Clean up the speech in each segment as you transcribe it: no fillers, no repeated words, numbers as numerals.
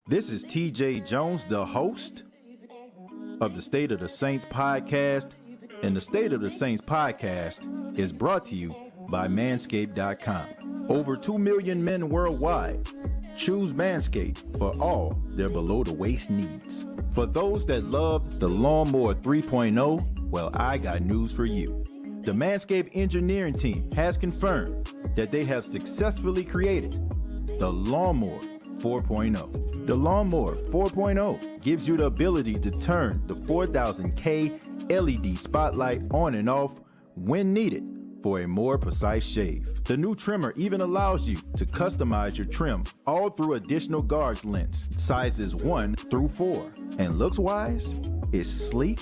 This is TJ Jones, the host of the State of the Saints podcast. And the State of the Saints podcast is brought to you by Manscaped.com. Over 2 million men worldwide choose Manscaped for all their below-the-waist needs. For those that love the Lawnmower 3.0, well, I got news for you. The Manscaped engineering team has confirmed that they have successfully created the Lawnmower 4.0. The Lawnmower 4.0 gives you the ability to turn the 4000K LED spotlight on and off when needed for a more precise shave. The new trimmer even allows you to customize your trim all through additional guards lengths, sizes 1 through 4. And looks-wise, it's sleek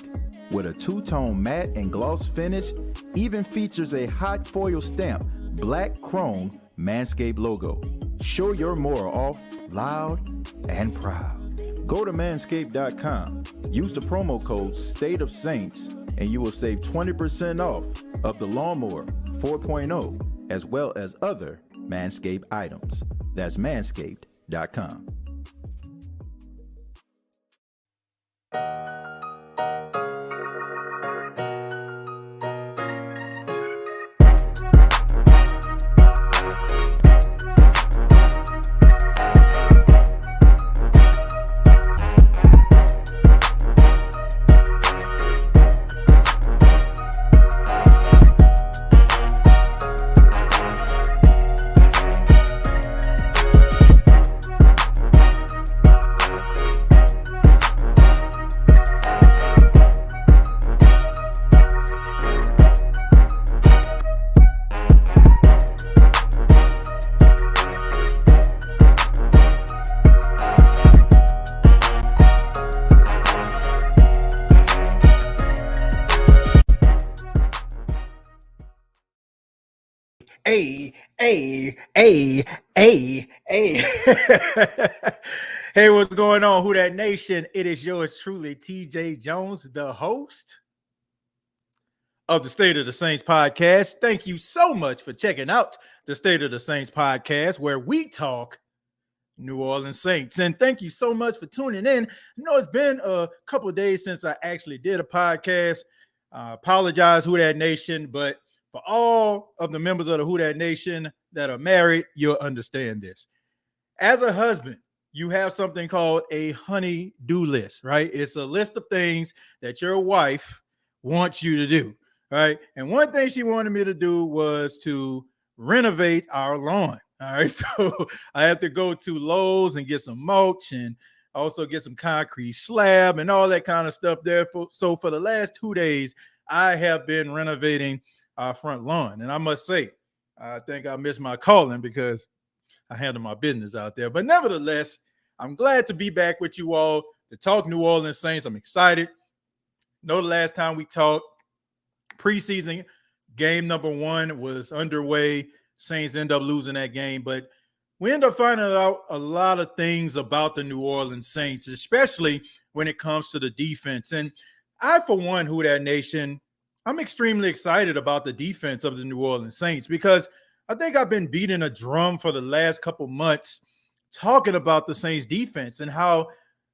with a two-tone matte and gloss finish, even features a hot foil stamp, black chrome Manscaped logo. Show your more off loud and proud. Go to manscaped.com, use the promo code STATEOFSAINTS, and you will save 20% off of the Lawnmower 4.0 as well as other Manscaped items. That's manscaped.com. Hey. Hey, what's going on, Who That Nation? It is yours truly, TJ Jones, the host of the State of the Saints podcast. Thank you so much for checking out the State of the Saints podcast, where we talk New Orleans Saints. And thank you so much for tuning in. I know it's been a couple of days since I actually did a podcast. Apologize, Who That Nation, but for all of the members of the Who That Nation that are married, you'll understand this. As a husband, you have something called a honey-do list, right? It's a list of things that your wife wants you to do, right? And one thing she wanted me to do was to renovate our lawn, all right? So I have to go to Lowe's and get some mulch and also get some concrete slab and all that kind of stuff there. So for the last 2 days, I have been renovating our front lawn. And I must say, I think I missed my calling because I handle my business out there. But nevertheless, I'm glad to be back with you all to talk New Orleans Saints. I'm excited. Know the last time we talked, preseason game number 1 was underway. Saints end up losing that game. But we end up finding out a lot of things about the New Orleans Saints, especially when it comes to the defense. And I, for one, Who That Nation, I'm extremely excited about the defense of the New Orleans Saints because I think I've been beating a drum for the last couple months talking about the Saints defense and how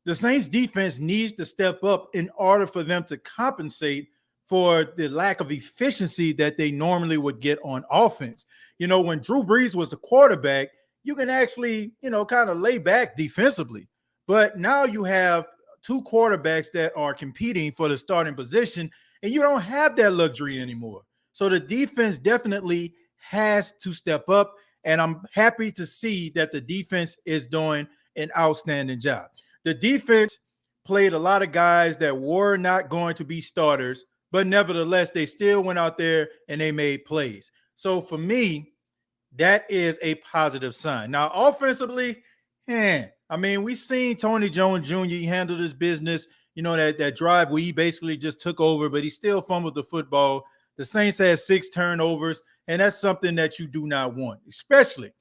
the Saints defense needs to step up in order for them to compensate for the lack of efficiency that they normally would get on offense. You know, when Drew Brees was the quarterback, you can actually, kind of lay back defensively. But now you have 2 quarterbacks that are competing for the starting position, and you don't have that luxury anymore. So the defense definitely has to step up, and I'm happy to see that the defense is doing an outstanding job. The defense played a lot of guys that were not going to be starters, but nevertheless, they still went out there and they made plays. So for me, that is a positive sign. Now, offensively, we seen Tony Jones Jr. He handled his business. That drive where he basically just took over, but he still fumbled the football. The Saints had 6 turnovers, and that's something that you do not want, especially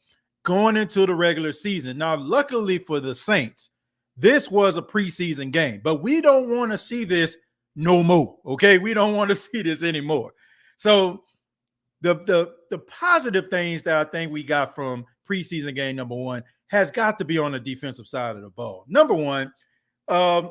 going into the regular season. Now, luckily for the Saints, this was a preseason game, but we don't want to see this no more, okay? We don't want to see this anymore. So the positive things that I think we got from preseason game, number one, has got to be on the defensive side of the ball. Number one,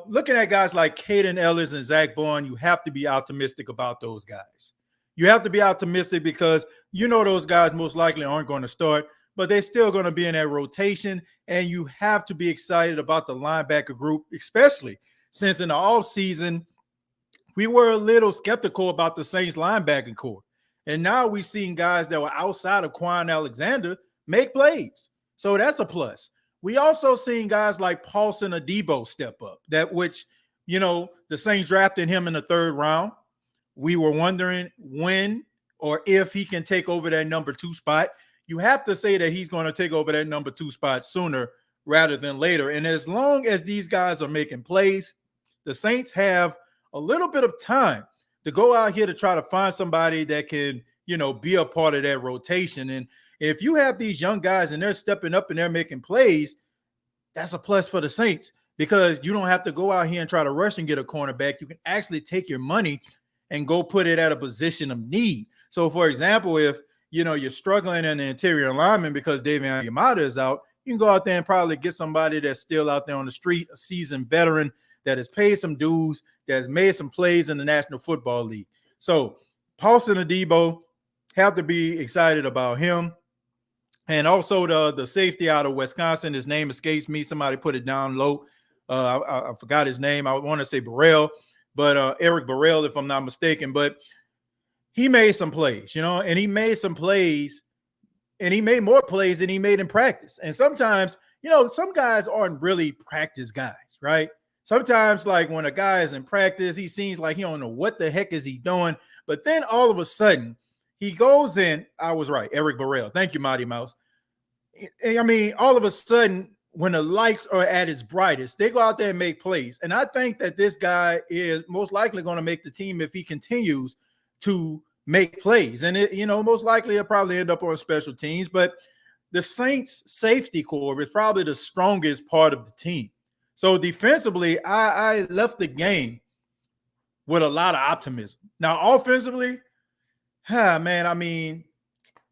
looking at guys like Caden Ellis and Zach Bourne, you have to be optimistic about those guys. You have to be optimistic because those guys most likely aren't going to start, but they're still going to be in that rotation, and you have to be excited about the linebacker group, especially since in the offseason, we were a little skeptical about the Saints linebacker core. And now we've seen guys that were outside of Quan Alexander make plays. So that's a plus. We also seen guys like Paulson Adebo step up, the Saints drafted him in the 3rd round. We were wondering when or if he can take over that number 2 spot. You have to say that he's going to take over that number 2 spot sooner rather than later. And as long as these guys are making plays, the Saints have a little bit of time to go out here to try to find somebody that can, be a part of that rotation. And if you have these young guys and they're stepping up and they're making plays, that's a plus for the Saints because you don't have to go out here and try to rush and get a cornerback. You can actually take your money and go put it at a position of need. So, for example, if, you're struggling in the interior alignment because David Yamada is out, you can go out there and probably get somebody that's still out there on the street, a seasoned veteran that has paid some dues, that has made some plays in the National Football League. So, Paulson Adebo, have to be excited about him. And also the safety out of Wisconsin, his name escapes me. Somebody put it down low. I forgot his name. I want to say Burrell, but Eric Burrell, if I'm not mistaken. But he made some plays, and he made some plays, and he made more plays than he made in practice. And sometimes, some guys aren't really practice guys, right? Sometimes, like when a guy is in practice, he seems like he don't know what the heck is he doing. But then all of a sudden, he goes in. I was right, Eric Burrell. Thank you, Mighty Mouse. I mean, all of a sudden, when the lights are at its brightest, they go out there and make plays. And I think that this guy is most likely going to make the team if he continues to make plays. And, most likely he'll probably end up on special teams. But the Saints safety core is probably the strongest part of the team. So defensively, I left the game with a lot of optimism. Now, offensively, man, I mean,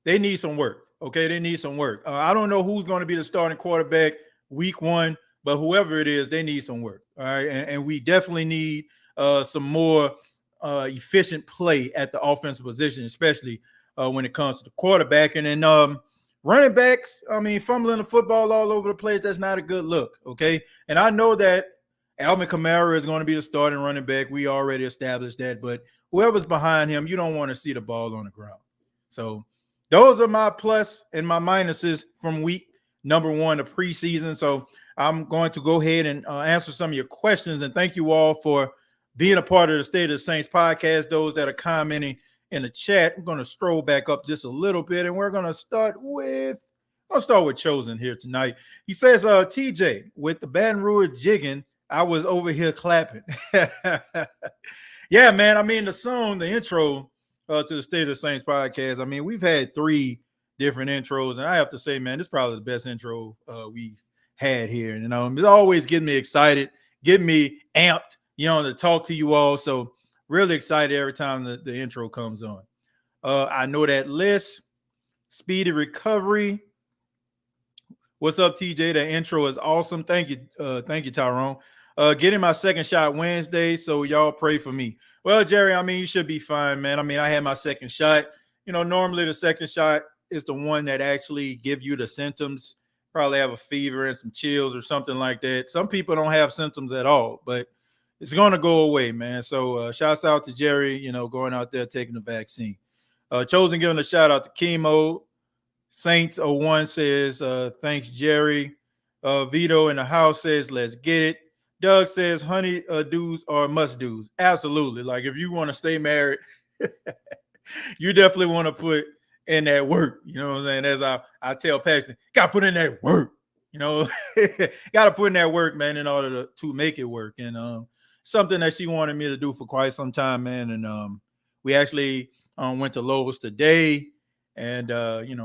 they need some work. Okay, they need some work. I don't know who's going to be the starting quarterback week 1, but whoever it is, they need some work. All right, and we definitely need some more efficient play at the offensive position, especially when it comes to the quarterback. And then running backs, I mean, fumbling the football all over the place, that's not a good look. Okay, and I know that Alvin Kamara is going to be the starting running back. We already established that, but whoever's behind him, you don't want to see the ball on the ground. So those are my plus and my minuses from week number 1 of preseason. So I'm going to go ahead and answer some of your questions. And thank you all for being a part of the State of the Saints podcast. Those that are commenting in the chat, I'm going to stroll back up just a little bit. And we're going to start with Chosen here tonight. He says, TJ, with the Baton Rouge jigging, I was over here clapping. Yeah, man. I mean, the intro to the State of the Saints podcast. I mean, we've had 3 different intros, and I have to say, man, this is probably the best intro we've had here. And, it's always getting me excited, getting me amped, to talk to you all. So really excited every time the intro comes on. I know that list, speedy recovery. What's up, TJ? That intro is awesome. Thank you, Tyrone. Getting my second shot Wednesday, so y'all pray for me. Well, Jerry, I mean, you should be fine, man. I mean, I had my second shot. Normally the second shot is the one that actually give you the symptoms. Probably have a fever and some chills or something like that. Some people don't have symptoms at all, but it's going to go away, man. So shouts out to Jerry, going out there taking the vaccine. Chosen giving a shout out to Chemo. Saints 01 says, thanks, Jerry. Vito in the house says, let's get it. Doug says, honey do's are must do's. Absolutely. Like if you want to stay married, you definitely want to put in that work. You know what I'm saying? As I tell Paxton, got to put in that work. Got to put in that work, man, in order to make it work. And something that she wanted me to do for quite some time, man. And we actually went to Lowe's today. And,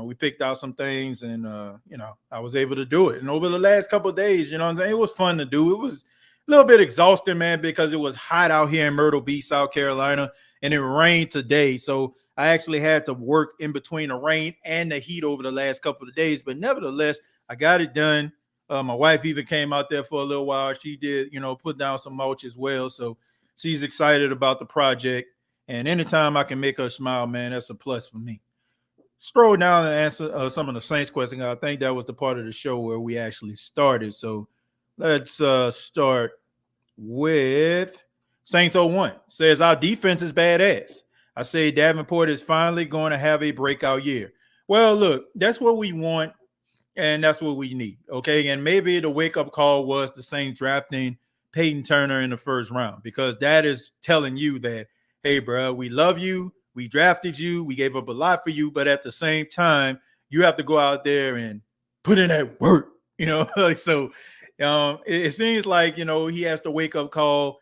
we picked out some things and, I was able to do it. And over the last couple of days, what I'm saying, it was fun to do. It was a little bit exhausting, man, because it was hot out here in Myrtle Beach, South Carolina, and it rained today. So I actually had to work in between the rain and the heat over the last couple of days, but nevertheless, I got it done. My wife even came out there for a little while. She did, put down some mulch as well. So she's excited about the project. And anytime I can make her smile, man, that's a plus for me. Scroll down and answer some of the Saints questions. I think that was the part of the show where we actually started. So let's start with Saints 01. Says our defense is badass. I say Davenport is finally going to have a breakout year. Well, look, that's what we want. And that's what we need, okay? And maybe the wake-up call was the Saints drafting Peyton Turner in the first round, because that is telling you that, hey, bro, we love you, we drafted you, we gave up a lot for you, but at the same time, you have to go out there and put in that work, So it seems like, he has the wake-up call.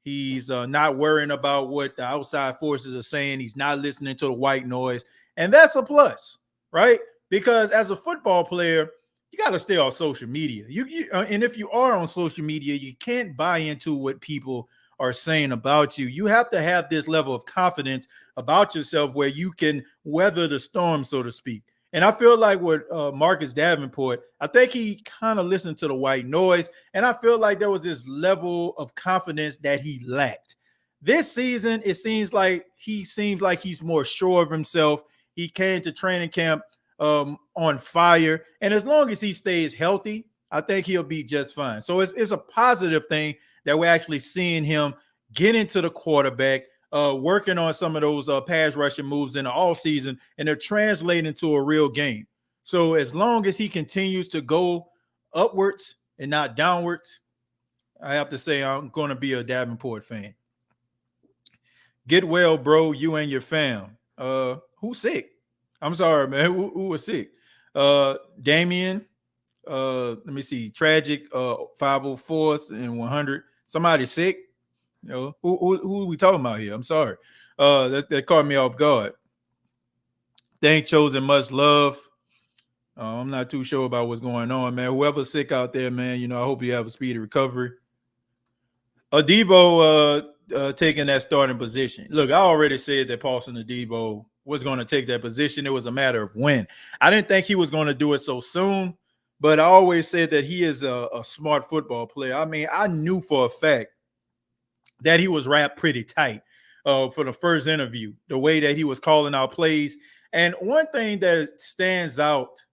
He's not worrying about what the outside forces are saying. He's not listening to the white noise, and that's a plus, right? Because as a football player, you got to stay on social media. And if you are on social media, you can't buy into what people are saying about you. You have to have this level of confidence about yourself where you can weather the storm, so to speak. And I feel like with Marcus Davenport, I think he kind of listened to the white noise. And I feel like there was this level of confidence that he lacked. This season, it seems like he's more sure of himself. He came to training camp on fire. And as long as he stays healthy, I think he'll be just fine. So it's a positive thing that we're actually seeing him get into the quarterback, working on some of those pass rushing moves in the offseason, and they're translating to a real game. So as long as he continues to go upwards and not downwards, I have to say I'm going to be a Davenport fan. Get well, bro, you and your fam. Who's sick? I'm sorry, man. Who was sick? Damien. Let me see. Tragic. 504s and 100. Somebody sick. Who are we talking about here? I'm sorry. That caught me off guard. Thank chosen, much love. I'm not too sure about what's going on, man. Whoever's sick out there, man, I hope you have a speedy recovery. Adebo taking that starting position. Look, I already said that Paulson Adebo was going to take that position. It was a matter of when. I didn't think he was going to do it so soon, but I always said that he is a smart football player. I mean, I knew for a fact that he was wrapped pretty tight for the first interview, the way that he was calling out plays. And one thing that stands out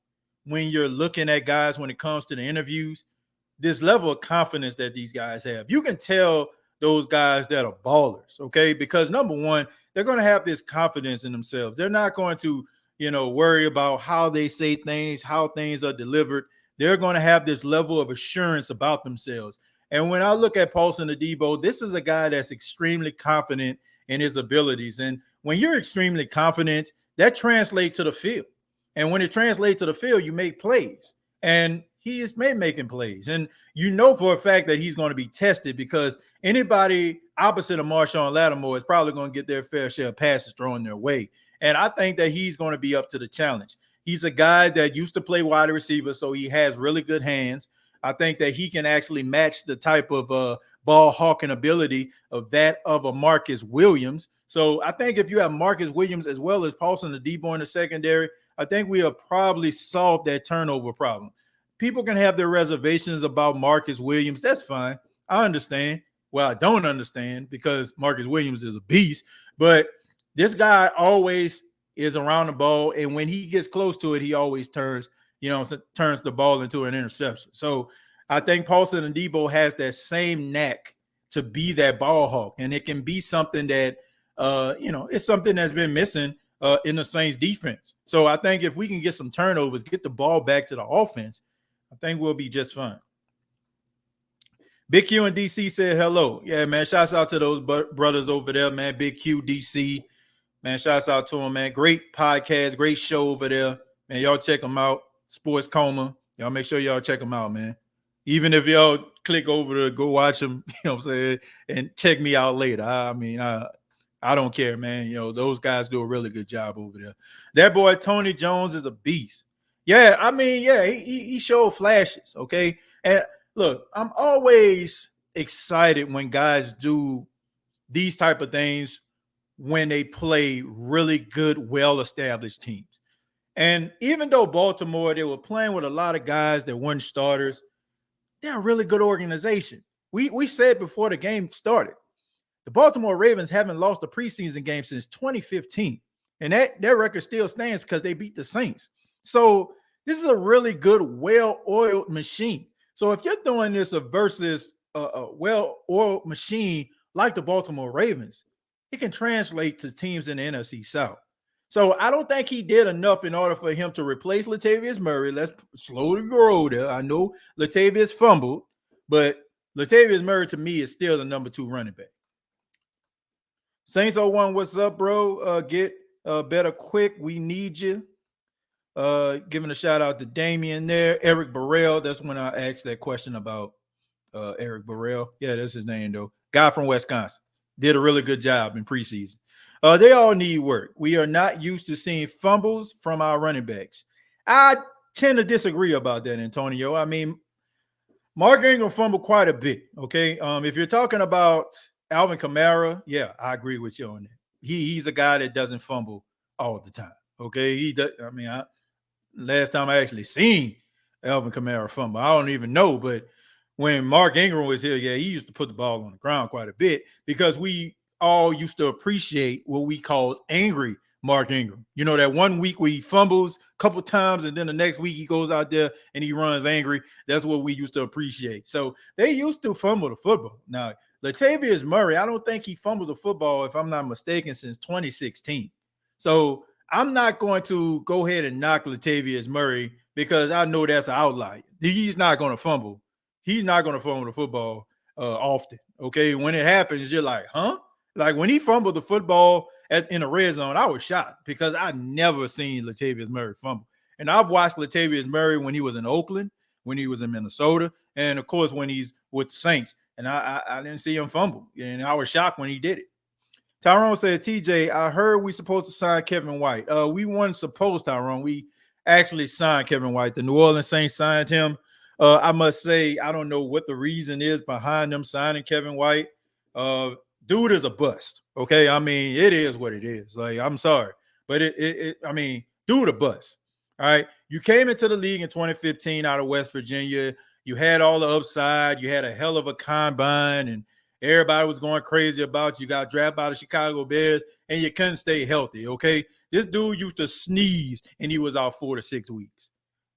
when you're looking at guys when it comes to the interviews, this level of confidence that these guys have. You can tell those guys that are ballers, okay? Because number one, they're going to have this confidence in themselves. They're not going to, worry about how they say things, how things are delivered. They're going to have this level of assurance about themselves. And when I look at Paulson Adebo, this is a guy that's extremely confident in his abilities. And when you're extremely confident, that translates to the field. And when it translates to the field, you make plays. And he is making plays. And for a fact that he's going to be tested, because anybody opposite of Marshawn Lattimore is probably going to get their fair share of passes thrown their way. And I think that he's going to be up to the challenge. He's a guy that used to play wide receiver, so he has really good hands. I think that he can actually match the type of ball hawking ability of a Marcus Williams. So I think if you have Marcus Williams as well as Paulson Adebo in the secondary, I think we have probably solved that turnover problem. People can have their reservations about Marcus Williams. That's fine. I understand. Well, I don't understand because Marcus Williams is a beast, but this guy always is around the ball, and when he gets close to it, he always turns the ball into an interception. So I think Paulson Adebo has that same knack to be that ball hawk, and it can be something that, it's something that's been missing in the Saints defense. So I think if we can get some turnovers, get the ball back to the offense, I think we'll be just fine. Big Q and DC said hello. Yeah, man, shouts out to those brothers over there, man. Big Q, DC. Man, shouts out to them, man. Great podcast, great show over there. Man, y'all check them out. Sports Coma. Y'all make sure y'all check them out, man. Even if y'all click over to go watch them, I'm saying, and check me out later. I don't care, man. Those guys do a really good job over there. That boy Tony Jones is a beast. Yeah, he showed flashes, okay? And look, I'm always excited when guys do these type of things when they play really good, well-established teams. And even though Baltimore, they were playing with a lot of guys that weren't starters, they're a really good organization. We said before the game started, the Baltimore Ravens haven't lost a preseason game since 2015. And their record still stands because they beat the Saints. So this is a really good, well-oiled machine. So if you're doing this versus a well-oiled machine like the Baltimore Ravens, it can translate to teams in the NFC South. So I don't think he did enough in order for him to replace Latavius Murray. Let's slow the roll there. I know Latavius fumbled, but Latavius Murray to me is still the number 2 running back. Saints 01, what's up, bro? Get better quick. We need you. Giving a shout out to Damian there. Eric Burrell. That's when I asked that question about Eric Burrell. Yeah, that's his name, though. Guy from Wisconsin. Did a really good job in preseason. They all need work. We are not used to seeing fumbles from our running backs. I tend to disagree about that, Antonio. I mean, Mark Ingram fumbled quite a bit, okay? If you're talking about Alvin Kamara, yeah, I agree with you on that. He's a guy that doesn't fumble all the time, okay? He does. I mean, last time I actually seen Alvin Kamara fumble, I don't even know, but when Mark Ingram was here, yeah, he used to put the ball on the ground quite a bit because we all used to appreciate what we called angry Mark Ingram. You know, that one week where he fumbles a couple times and then the next week he goes out there and he runs angry. That's what we used to appreciate. So they used to fumble the football. Now, Latavius Murray, I don't think he fumbled the football, if I'm not mistaken, since 2016. So I'm not going to go ahead and knock Latavius Murray because I know that's an outlier. He's not going to fumble. He's not going to fumble the football often. Okay, when it happens, you're like, huh? Like when he fumbled the football in the red zone, I was shocked because I never seen Latavius Murray fumble. And I've watched Latavius Murray when he was in Oakland, when he was in Minnesota, and of course when he's with the Saints. And I didn't see him fumble. And I was shocked when he did it. Tyrone said, TJ, I heard we supposed to sign Kevin White. We weren't supposed, Tyrone. We actually signed Kevin White. The New Orleans Saints signed him. I must say, I don't know what the reason is behind them signing Kevin White. Dude is a bust. Okay. I mean, it is what it is. Like, I'm sorry. But I mean, dude a bust. All right. You came into the league in 2015 out of West Virginia. You had all the upside. You had a hell of a combine, and everybody was going crazy about you. Got drafted by the Chicago Bears, and you couldn't stay healthy. Okay. This dude used to sneeze, and he was out 4 to 6 weeks.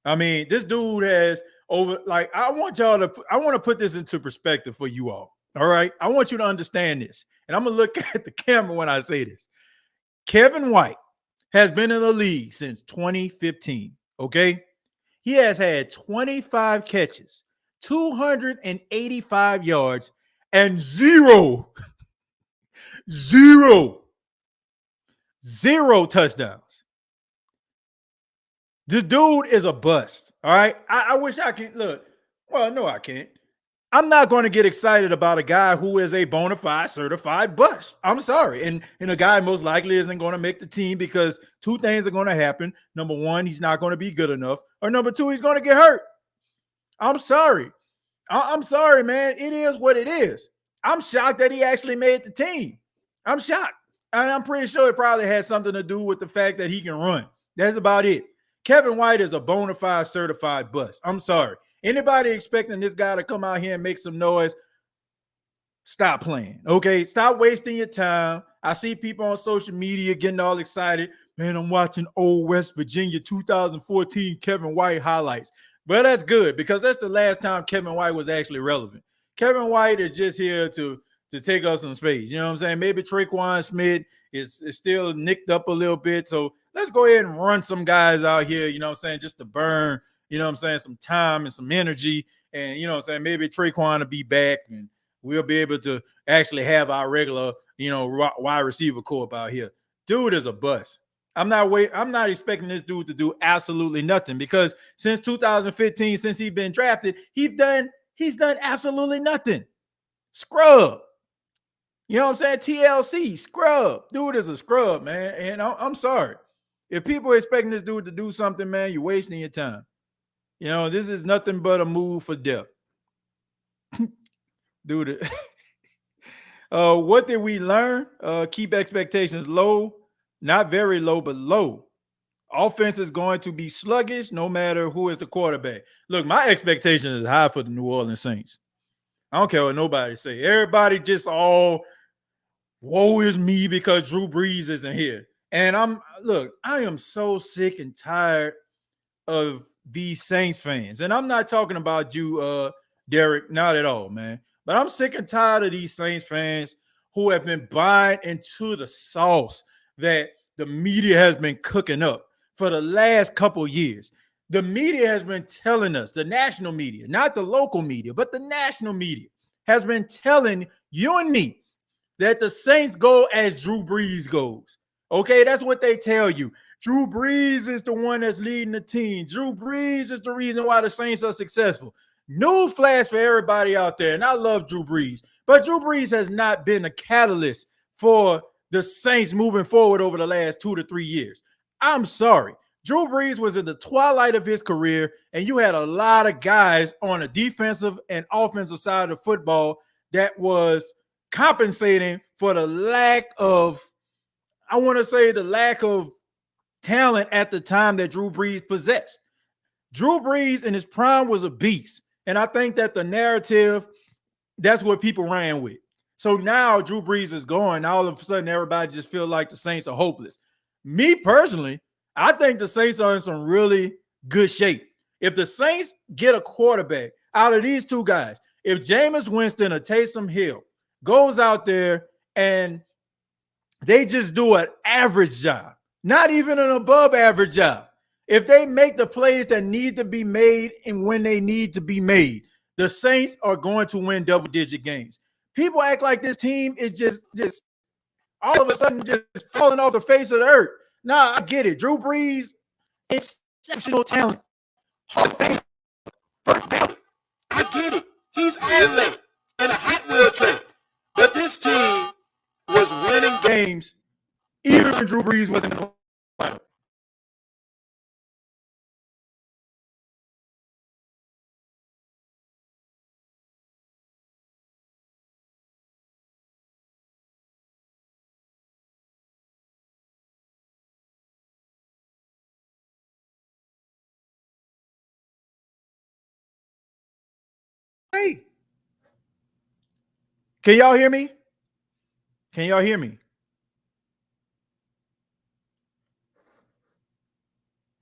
I mean, this dude has over, like, I want to put this into perspective for you all. All right. I want you to understand this. And I'm going to look at the camera when I say this. Kevin White has been in the league since 2015. Okay. He has had 25 catches, 285 yards, and zero touchdowns. The dude is a bust. All right. I wish I could look. Well, no, I can't. I'm not going to get excited about a guy who is a bona fide certified bust. I'm sorry. And a guy most likely isn't going to make the team because 2 things are going to happen. Number 1, he's not going to be good enough. Or number 2, he's going to get hurt. I'm sorry. I'm sorry, man. It is what it is. I'm shocked that he actually made the team. I'm shocked. And I'm pretty sure it probably has something to do with the fact that he can run. That's about it. Kevin White is a bona fide certified bust. I'm sorry. Anybody expecting this guy to come out here and make some noise, stop playing, okay? Stop wasting your time. I see people on social media getting all excited. Man, I'm watching old West Virginia 2014 Kevin White highlights. But that's good because that's the last time Kevin White was actually relevant. Kevin White is just here to take up some space. You know what I'm saying? Maybe Traquan Smith is still nicked up a little bit. So let's go ahead and run some guys out here, you know what I'm saying, just to burn, you know what I'm saying, some time and some energy. And, you know what I'm saying, maybe Traquan will be back and we'll be able to actually have our regular, you know, wide receiver corp out here. Dude is a bust. I'm not expecting this dude to do absolutely nothing because since 2015, since he's been drafted, he's done absolutely nothing. Scrub. You know what I'm saying? TLC, scrub. Dude is a scrub, man. And I'm sorry. If people are expecting this dude to do something, man, you're wasting your time. You know, this is nothing but a move for depth. Dude, What did we learn? Keep expectations low, not very low, but low. Offense is going to be sluggish no matter who is the quarterback. Look, my expectation is high for the New Orleans Saints. I don't care what nobody say. Everybody just all woe is me because Drew Brees isn't here. And I am so sick and tired of these Saints fans. And I'm not talking about you, Derek, not at all, man. But I'm sick and tired of these Saints fans who have been buying into the sauce that the media has been cooking up for the last couple years. The media has been telling us, the national media, not the local media, but the national media has been telling you and me that the Saints go as Drew Brees goes. Okay, that's what they tell you. Drew Brees is the one that's leading the team. Drew Brees is the reason why the Saints are successful. Newsflash for everybody out there, and I love Drew Brees, but Drew Brees has not been a catalyst for the Saints moving forward over the last 2 to 3 years. I'm sorry. Drew Brees was in the twilight of his career, and you had a lot of guys on the defensive and offensive side of the football that was compensating for the lack of, I want to say, the lack of talent at the time that Drew Brees possessed. Drew Brees in his prime was a beast, and I think that the narrative, that's what people ran with. So now Drew Brees is gone. All of a sudden, everybody just feel like the Saints are hopeless. Me personally, I think the Saints are in some really good shape. If the Saints get a quarterback out of these two guys, if Jameis Winston or Taysom Hill goes out there and they just do an average job, not even an above average job, if they make the plays that need to be made and when they need to be made, the Saints are going to win double-digit games. People act like this team is just all of a sudden just falling off the face of the earth. Nah, I get it. Drew Brees, exceptional talent. Hall of Fame, first ballot. I get it. He's only in a Hot Wheel trade. But this team was winning games even when Drew Brees wasn't in the lineup. Hey, can y'all hear me? Can y'all hear me?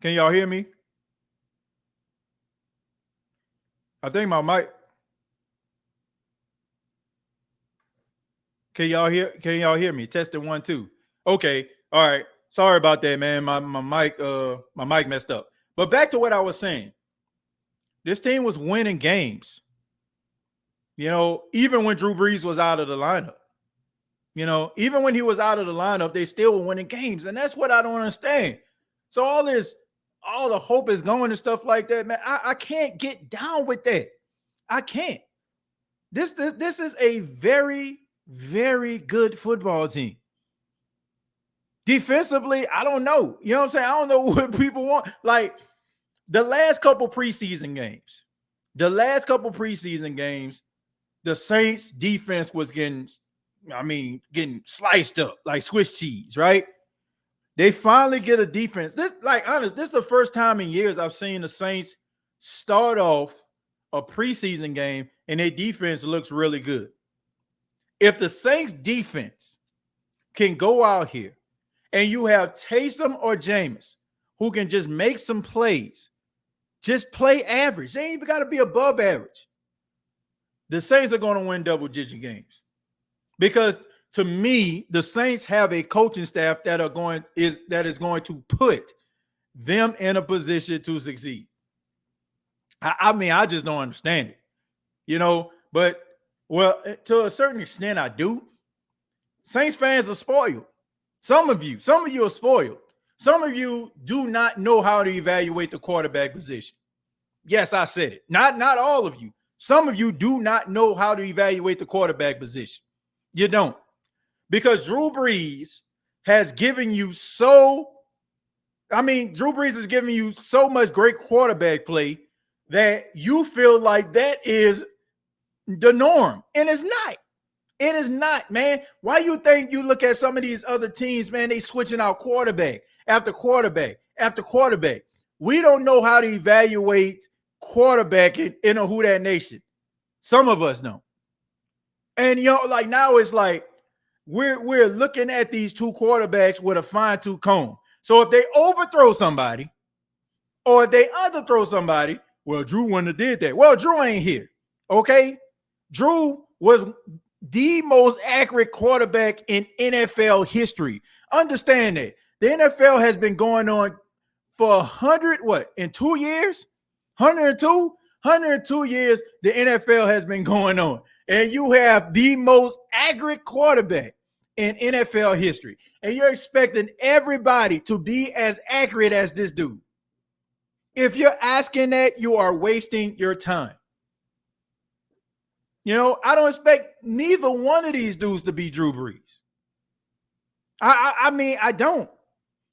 Can y'all hear me? I think my mic. Can y'all hear me? Testing 1, 2. Okay. All right. Sorry about that, man. My mic messed up. But back to what I was saying. This team was winning games. Even when Drew Brees was out of the lineup. Even when he was out of the lineup, they still were winning games. And that's what I don't understand. So all the hope is going and stuff like that, man. I can't get down with that. I can't. This is a very, very good football team. Defensively, I don't know. You know what I'm saying? I don't know what people want. Like the last couple preseason games, the Saints defense was getting sliced up like Swiss cheese, right? They finally get a defense. This is the first time in years I've seen the Saints start off a preseason game and their defense looks really good. If the Saints defense can go out here and you have Taysom or Jameis who can just make some plays, just play average. They ain't even got to be above average. The Saints are going to win double-digit games. Because to me, the Saints have a coaching staff that is going to put them in a position to succeed. I just don't understand it. But to a certain extent, I do. Saints fans are spoiled. Some of you are spoiled. Some of you do not know how to evaluate the quarterback position. Yes, I said it. Not all of you. Some of you do not know how to evaluate the quarterback position. You don't. Because Drew Brees has given you so much great quarterback play that you feel like that is the norm. And it's not. It is not, man. Why you think you look at some of these other teams, man, they switching out quarterback after quarterback after quarterback. We don't know how to evaluate quarterback in a Who Dat Nation. Some of us know. And, like now it's like we're looking at these two quarterbacks with a fine-tooth comb. So if they overthrow somebody or if they underthrow somebody, well, Drew wouldn't have did that. Well, Drew ain't here, okay? Drew was the most accurate quarterback in NFL history. Understand that. The NFL has been going on for 2 years? 102? 102 years the NFL has been going on. And you have the most accurate quarterback in NFL history. And you're expecting everybody to be as accurate as this dude. If you're asking that, you are wasting your time. I don't expect neither one of these dudes to be Drew Brees. I mean, I don't.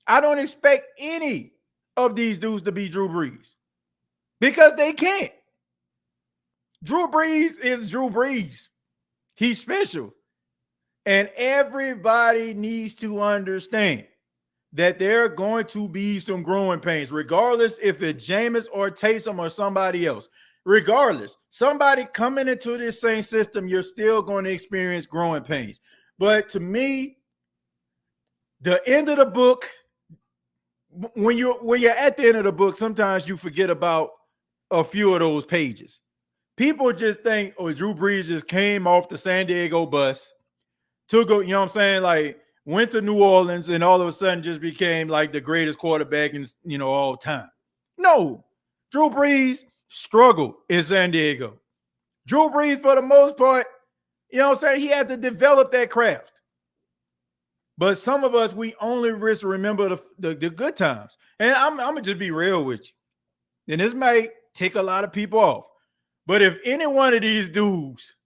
I don't expect any of these dudes to be Drew Brees because they can't. Drew Brees is Drew Brees. He's special. And everybody needs to understand that there are going to be some growing pains, regardless if it's Jameis or Taysom or somebody else. Regardless, somebody coming into this same system, you're still going to experience growing pains. But to me, the end of the book, when you're at the end of the book, sometimes you forget about a few of those pages. People just think, oh, Drew Brees just came off the San Diego bus, took a, like went to New Orleans and all of a sudden just became like the greatest quarterback in, all time. No, Drew Brees struggled in San Diego. Drew Brees, for the most part, he had to develop that craft. But some of us, we only remember the good times. And I'm going to just be real with you. And this might tick a lot of people off. But if any one of these dudes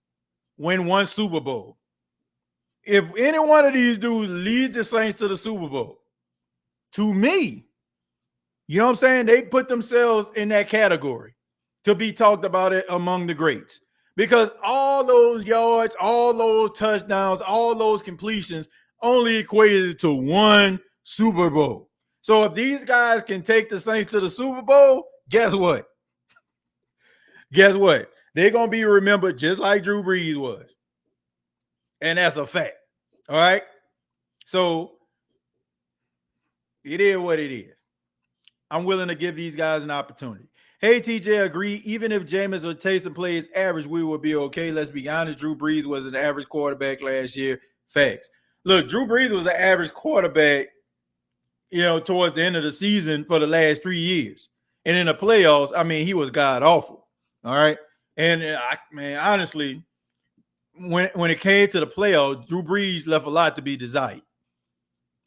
win one Super Bowl, if any one of these dudes lead the Saints to the Super Bowl, to me, they put themselves in that category to be talked about it among the greats. Because all those yards, all those touchdowns, all those completions only equated to one Super Bowl. So if these guys can take the Saints to the Super Bowl, guess what? Guess what? They're going to be remembered just like Drew Brees was. And that's a fact. All right? So it is what it is. I'm willing to give these guys an opportunity. Hey, TJ, agree. Even if Jameis or Taysom plays average, we will be okay. Let's be honest. Drew Brees was an average quarterback last year. Facts. Look, Drew Brees was an average quarterback, towards the end of the season for the last 3 years. And in the playoffs, I mean, he was god awful. All right. And honestly, when it came to the playoffs, Drew Brees left a lot to be desired.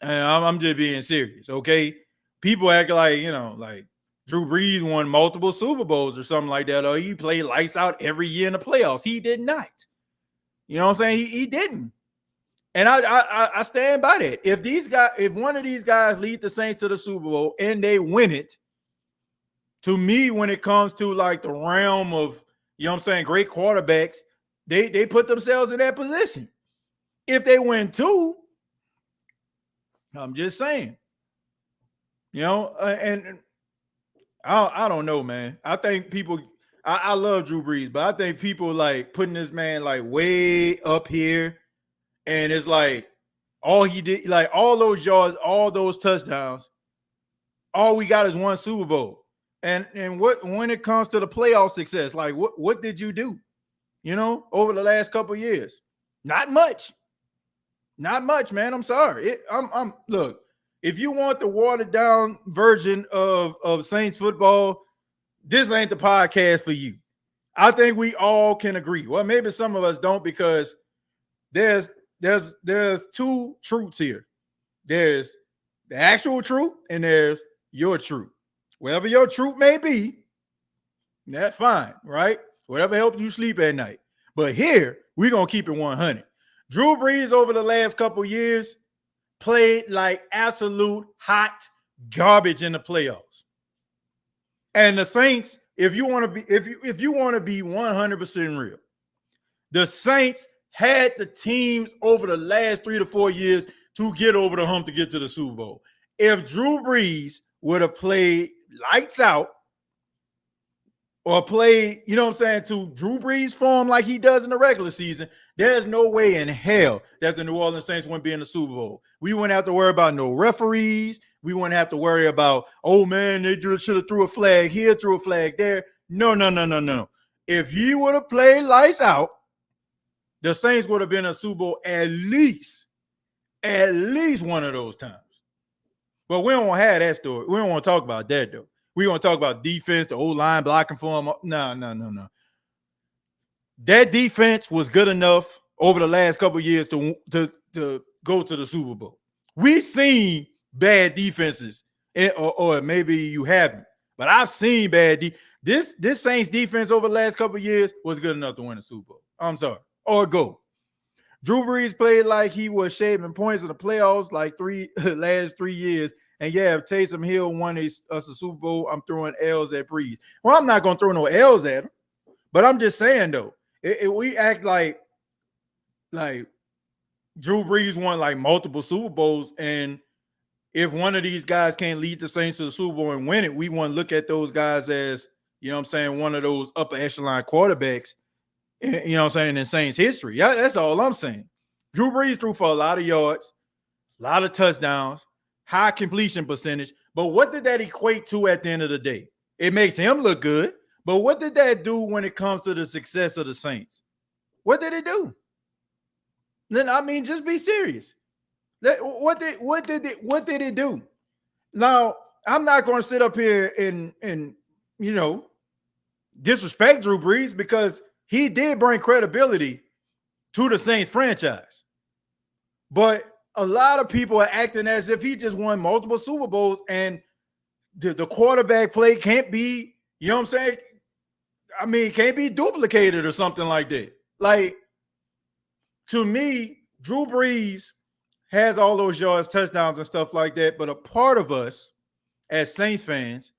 And I'm just being serious. Okay. People act like, like Drew Brees won multiple Super Bowls or something like that. Or he played lights out every year in the playoffs. He did not. You know what I'm saying? He didn't. And I stand by that. If one of these guys lead the Saints to the Super Bowl and they win it, to me, when it comes to like the realm of, great quarterbacks, they put themselves in that position. If they win two, I'm just saying, and I don't know, man. I think people, I love Drew Brees, but I think people like putting this man like way up here. And it's like all he did, like all those yards, all those touchdowns, all we got is one Super Bowl. And when it comes to the playoff success, like what did you do, over the last couple of years? Not much. Not much, man. I'm sorry. Look, if you want the watered down version of Saints football, this ain't the podcast for you. I think we all can agree. Well, maybe some of us don't, because there's two truths here. There's the actual truth and there's your truth. Whatever your truth may be, that's fine, right? Whatever helps you sleep at night. But here, we're going to keep it 100. Drew Brees over the last couple years played like absolute hot garbage in the playoffs. And the Saints, if you want to be 100% real, the Saints had the teams over the last 3 to 4 years to get over the hump to get to the Super Bowl. If Drew Brees would have played lights out or played, you know what I'm saying, to Drew Brees form like he does in the regular season, there's no way in hell that the New Orleans Saints wouldn't be in the Super Bowl. We wouldn't have to worry about no referees. We wouldn't have to worry about, oh, man, they should have threw a flag here, threw a flag there. No. If he would have played lights out, the Saints would have been a Super Bowl at least one of those times. But we don't have that story. We don't want to talk about that, though. We want to talk about defense, the O-line blocking for him. No. That defense was good enough over the last couple of years to go to the Super Bowl. We've seen bad defenses, or maybe you haven't, but I've seen bad This Saints defense over the last couple of years was good enough to win a Super Bowl. I'm sorry. Or go. Drew Brees played like he was shaving points in the playoffs like last 3 years. And yeah, if Taysom Hill won us a Super Bowl, I'm throwing L's at Brees. Well, I'm not going to throw no L's at him. But I'm just saying, though, if we act like Drew Brees won like multiple Super Bowls, and if one of these guys can't lead the Saints to the Super Bowl and win it, we want to look at those guys as, you know what I'm saying, one of those upper echelon quarterbacks, you know what I'm saying, in Saints history. Yeah, that's all I'm saying. Drew Brees threw for a lot of yards, a lot of touchdowns, high completion percentage. But what did that equate to at the end of the day? It makes him look good. But what did that do when it comes to the success of the Saints? What did it do? Then, I mean, just be serious. What did it do? Now, I'm not going to sit up here and you know, disrespect Drew Brees, because he did bring credibility to the Saints franchise. But a lot of people are acting as if he just won multiple Super Bowls and the quarterback play can't be, you know what I'm saying? I mean, can't be duplicated or something like that. Like, to me, Drew Brees has all those yards, touchdowns, and stuff like that. But a part of us as Saints fans,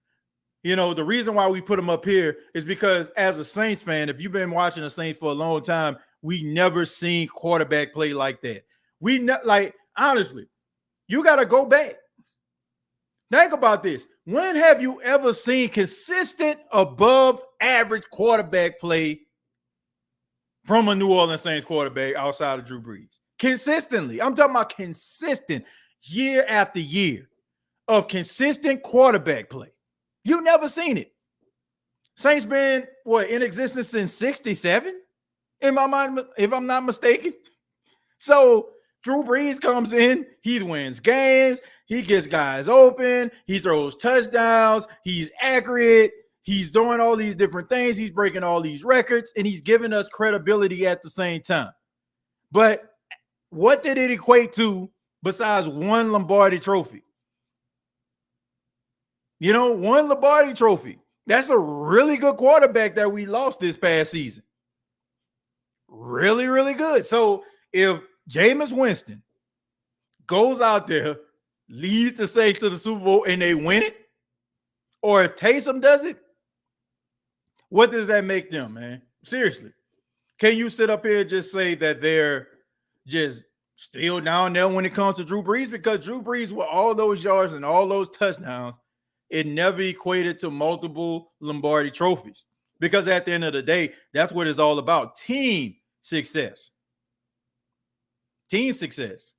you know, the reason why we put him up here is because as a Saints fan, if you've been watching the Saints for a long time, we never seen quarterback play like that. Honestly, you got to go back. Think about this. When have you ever seen consistent above average quarterback play from a New Orleans Saints quarterback outside of Drew Brees? Consistently. I'm talking about consistent year after year of consistent quarterback play. You never seen it. Saints been, in existence since 67? In my mind, if I'm not mistaken. So Drew Brees comes in, he wins games, he gets guys open, he throws touchdowns, he's accurate, he's doing all these different things, he's breaking all these records, and he's giving us credibility at the same time. But what did it equate to besides one Lombardi trophy? You know, one Lombardi trophy. That's a really good quarterback that we lost this past season. Really, really good. So if Jameis Winston goes out there, leads the Saints to the Super Bowl, and they win it, or if Taysom does it, what does that make them, man? Seriously. Can you sit up here and just say that they're just still down there when it comes to Drew Brees? Because Drew Brees, with all those yards and all those touchdowns, it never equated to multiple Lombardi trophies. Because at the end of the day, that's what it's all about. Team success. Team success.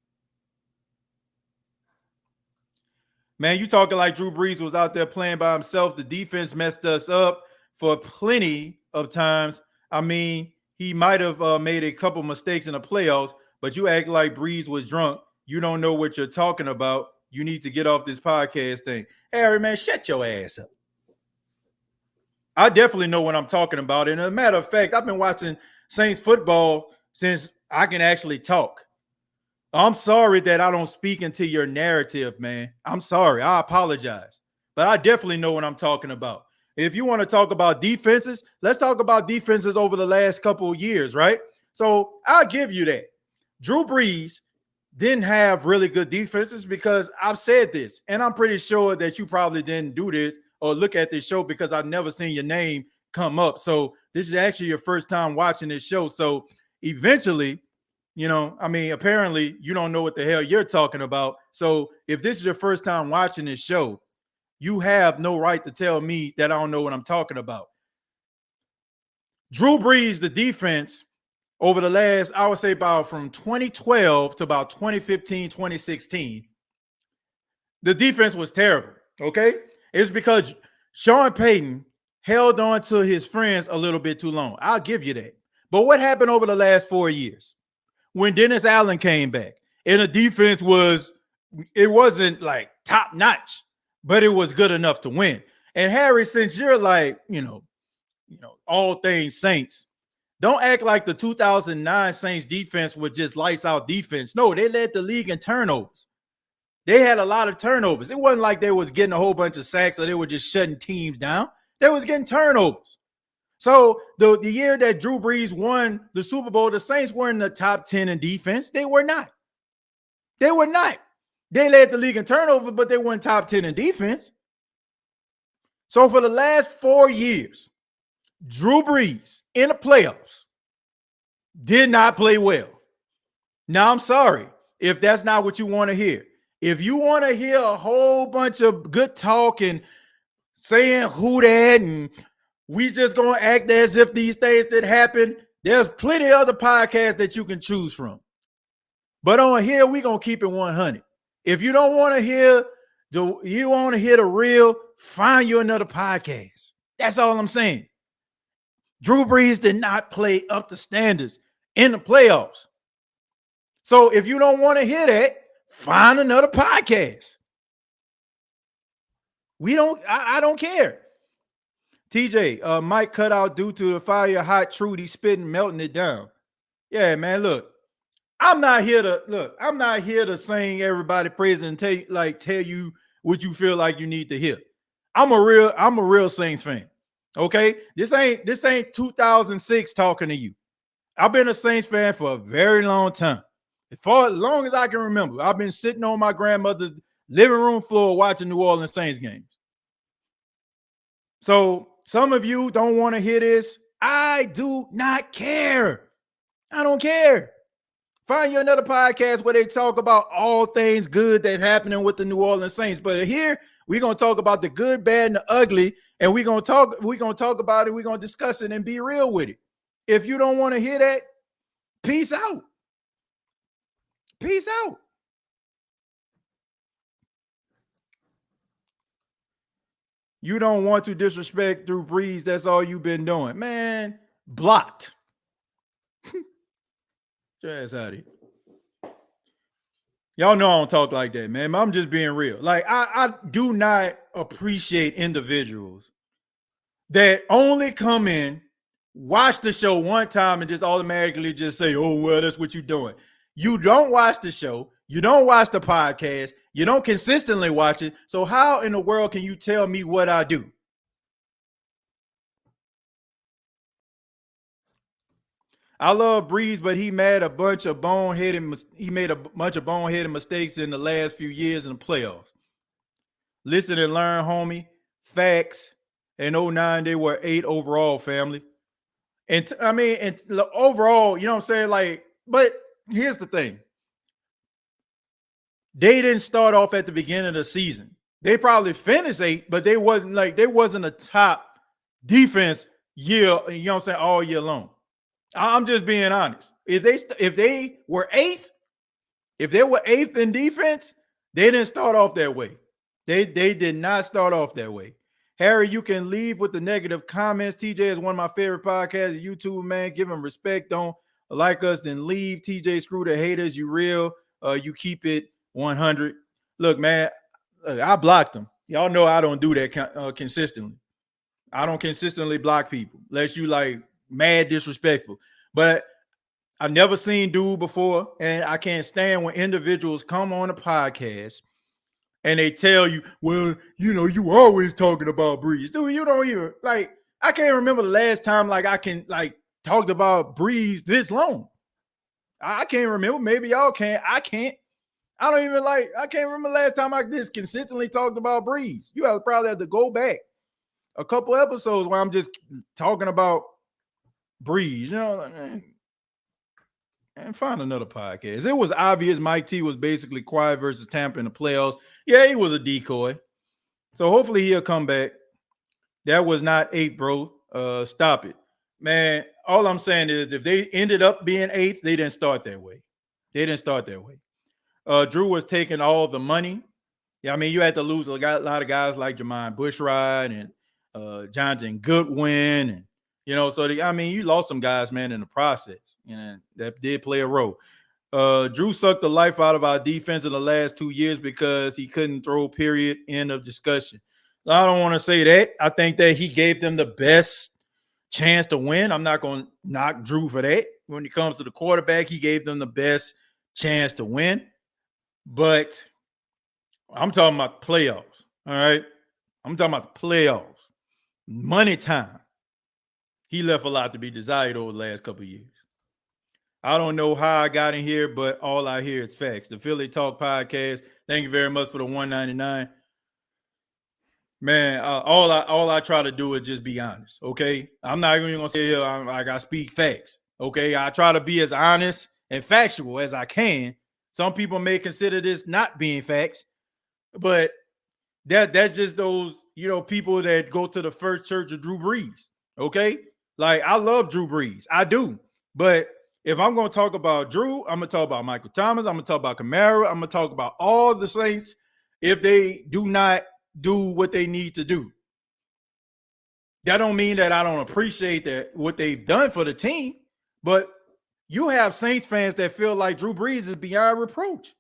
Man, you talking like Drew Brees was out there playing by himself. The defense messed us up for plenty of times. I mean, he might have made a couple mistakes in the playoffs, but you act like Brees was drunk. You don't know what you're talking about. You need to get off this podcast thing. Harry, man, shut your ass up. I definitely know what I'm talking about. And as a matter of fact, I've been watching Saints football since I can actually talk. I'm sorry that I don't speak into your narrative, man. I'm sorry. I apologize. But I definitely know what I'm talking about. If you want to talk about defenses, let's talk about defenses over the last couple of years, right? So I'll give you that. Drew Brees didn't have really good defenses, because I've said this, and I'm pretty sure that you probably didn't do this or look at this show, because I've never seen your name come up. So this is actually your first time watching this show. So eventually Apparently you don't know what the hell you're talking about. So if this is your first time watching this show, you have no right to tell me that I don't know what I'm talking about. Drew Brees, the defense over the last, I would say about from 2012 to about 2015, 2016, the defense was terrible. Okay. It's because Sean Payton held on to his friends a little bit too long. I'll give you that. But what happened over the last 4 years? When Dennis Allen came back and the defense wasn't like top notch, but it was good enough to win. And Harry, since you're like, all things Saints, don't act like the 2009 Saints defense was just lights out defense. No, they led the league in turnovers. They had a lot of turnovers. It wasn't like they was getting a whole bunch of sacks or they were just shutting teams down. They was getting turnovers. So the year that Drew Brees won the Super Bowl, the Saints were in the top 10 in defense. They were not. They were not. They led the league in turnovers, but they weren't top 10 in defense. So for the last 4 years, Drew Brees in the playoffs did not play well. Now, I'm sorry if that's not what you want to hear. If you want to hear a whole bunch of good talk and saying who that and we just going to act as if these things did happen, there's plenty of other podcasts that you can choose from. But on here, we're going to keep it 100. If you don't want to hear the real, find you another podcast. That's all I'm saying. Drew Brees did not play up to standards in the playoffs. So if you don't want to hear that, find another podcast. I don't care. TJ, Mike cut out due to the fire, hot Trudy spitting, melting it down. Yeah, man, look. I'm not here to sing everybody praise and tell you what you feel like you need to hear. I'm a real Saints fan. Okay? This ain't 2006 talking to you. I've been a Saints fan for a very long time. For as long as I can remember. I've been sitting on my grandmother's living room floor watching New Orleans Saints games. So some of you don't want to hear this. I do not care. I don't care. Find you another podcast where they talk about all things good that's happening with the New Orleans Saints. But here we're gonna talk about the good, bad, and the ugly, and we're gonna talk about it. We're gonna discuss it and be real with it. If you don't want to hear that, peace out. Peace out. You don't want to disrespect Drew Brees. That's all you've been doing, man. Blocked. Your ass out of here. Y'all know I don't talk like that, man. I'm just being real. Like, I do not appreciate individuals that only come in, watch the show one time, and just automatically just say, oh, well, that's what you're doing. You don't watch the show. You don't watch the podcast. You don't consistently watch it. So how in the world can you tell me what I do? I love Brees, but he made a bunch of boneheaded mistakes in the last few years in the playoffs. Listen and learn, homie. Facts. In 09, they were 8 overall, family. And overall, you know what I'm saying? Like, but here's the thing. They didn't start off at the beginning of the season. They probably finished 8, but they wasn't a top defense year, you know what I'm saying, all year long. I'm just being honest. If they were 8th, if they were 8th in defense, they didn't start off that way. They did not start off that way. Harry, you can leave with the negative comments. TJ is one of my favorite podcasts. YouTube, man. Give him respect. Don't like us, then leave. TJ, screw the haters. You real. You keep it 100. Look, man, I blocked them. Y'all know I don't do that consistently. I don't consistently block people unless you like mad disrespectful. But I've never seen dude before, and I can't stand when individuals come on a podcast and they tell you, well, you know, you always talking about Brees. Dude, you don't even, like, I can't remember the last time, like, I can, like, talked about Brees this long. I can't remember. Maybe y'all can. I can't. I can't remember the last time I just consistently talked about Brees. You probably have to go back a couple episodes where I'm just talking about Brees, you know. and find another podcast. It was obvious Mike T was basically quiet versus Tampa in the playoffs. Yeah, he was a decoy. So hopefully he'll come back. That was not 8th, bro. Stop it. Man, all I'm saying is if they ended up being 8th, they didn't start that way. Drew was taking all the money. Yeah, I mean, you had to lose a lot of guys like Jermaine Bushrod and Jonathan Goodwin. And, you lost some guys, man, in the process. That did play a role. Drew sucked the life out of our defense in the last 2 years because he couldn't throw, period, end of discussion. I don't want to say that. I think that he gave them the best chance to win. I'm not going to knock Drew for that. When it comes to the quarterback, he gave them the best chance to win. But I'm talking about playoffs, all right? I'm talking about the playoffs. Money time. He left a lot to be desired over the last couple of years. I don't know how I got in here, but all I hear is facts. The Philly Talk Podcast, thank you very much for the $1.99. Man, all I try to do is just be honest, okay? I'm not even going to say here I speak facts, okay? I try to be as honest and factual as I can. Some people may consider this not being facts, but that's just those, people that go to the first church of Drew Brees, okay? Like, I love Drew Brees. I do. But if I'm going to talk about Drew, I'm going to talk about Michael Thomas. I'm going to talk about Kamara. I'm going to talk about all the Saints if they do not do what they need to do. That don't mean that I don't appreciate what they've done for the team, but you have Saints fans that feel like Drew Brees is beyond reproach.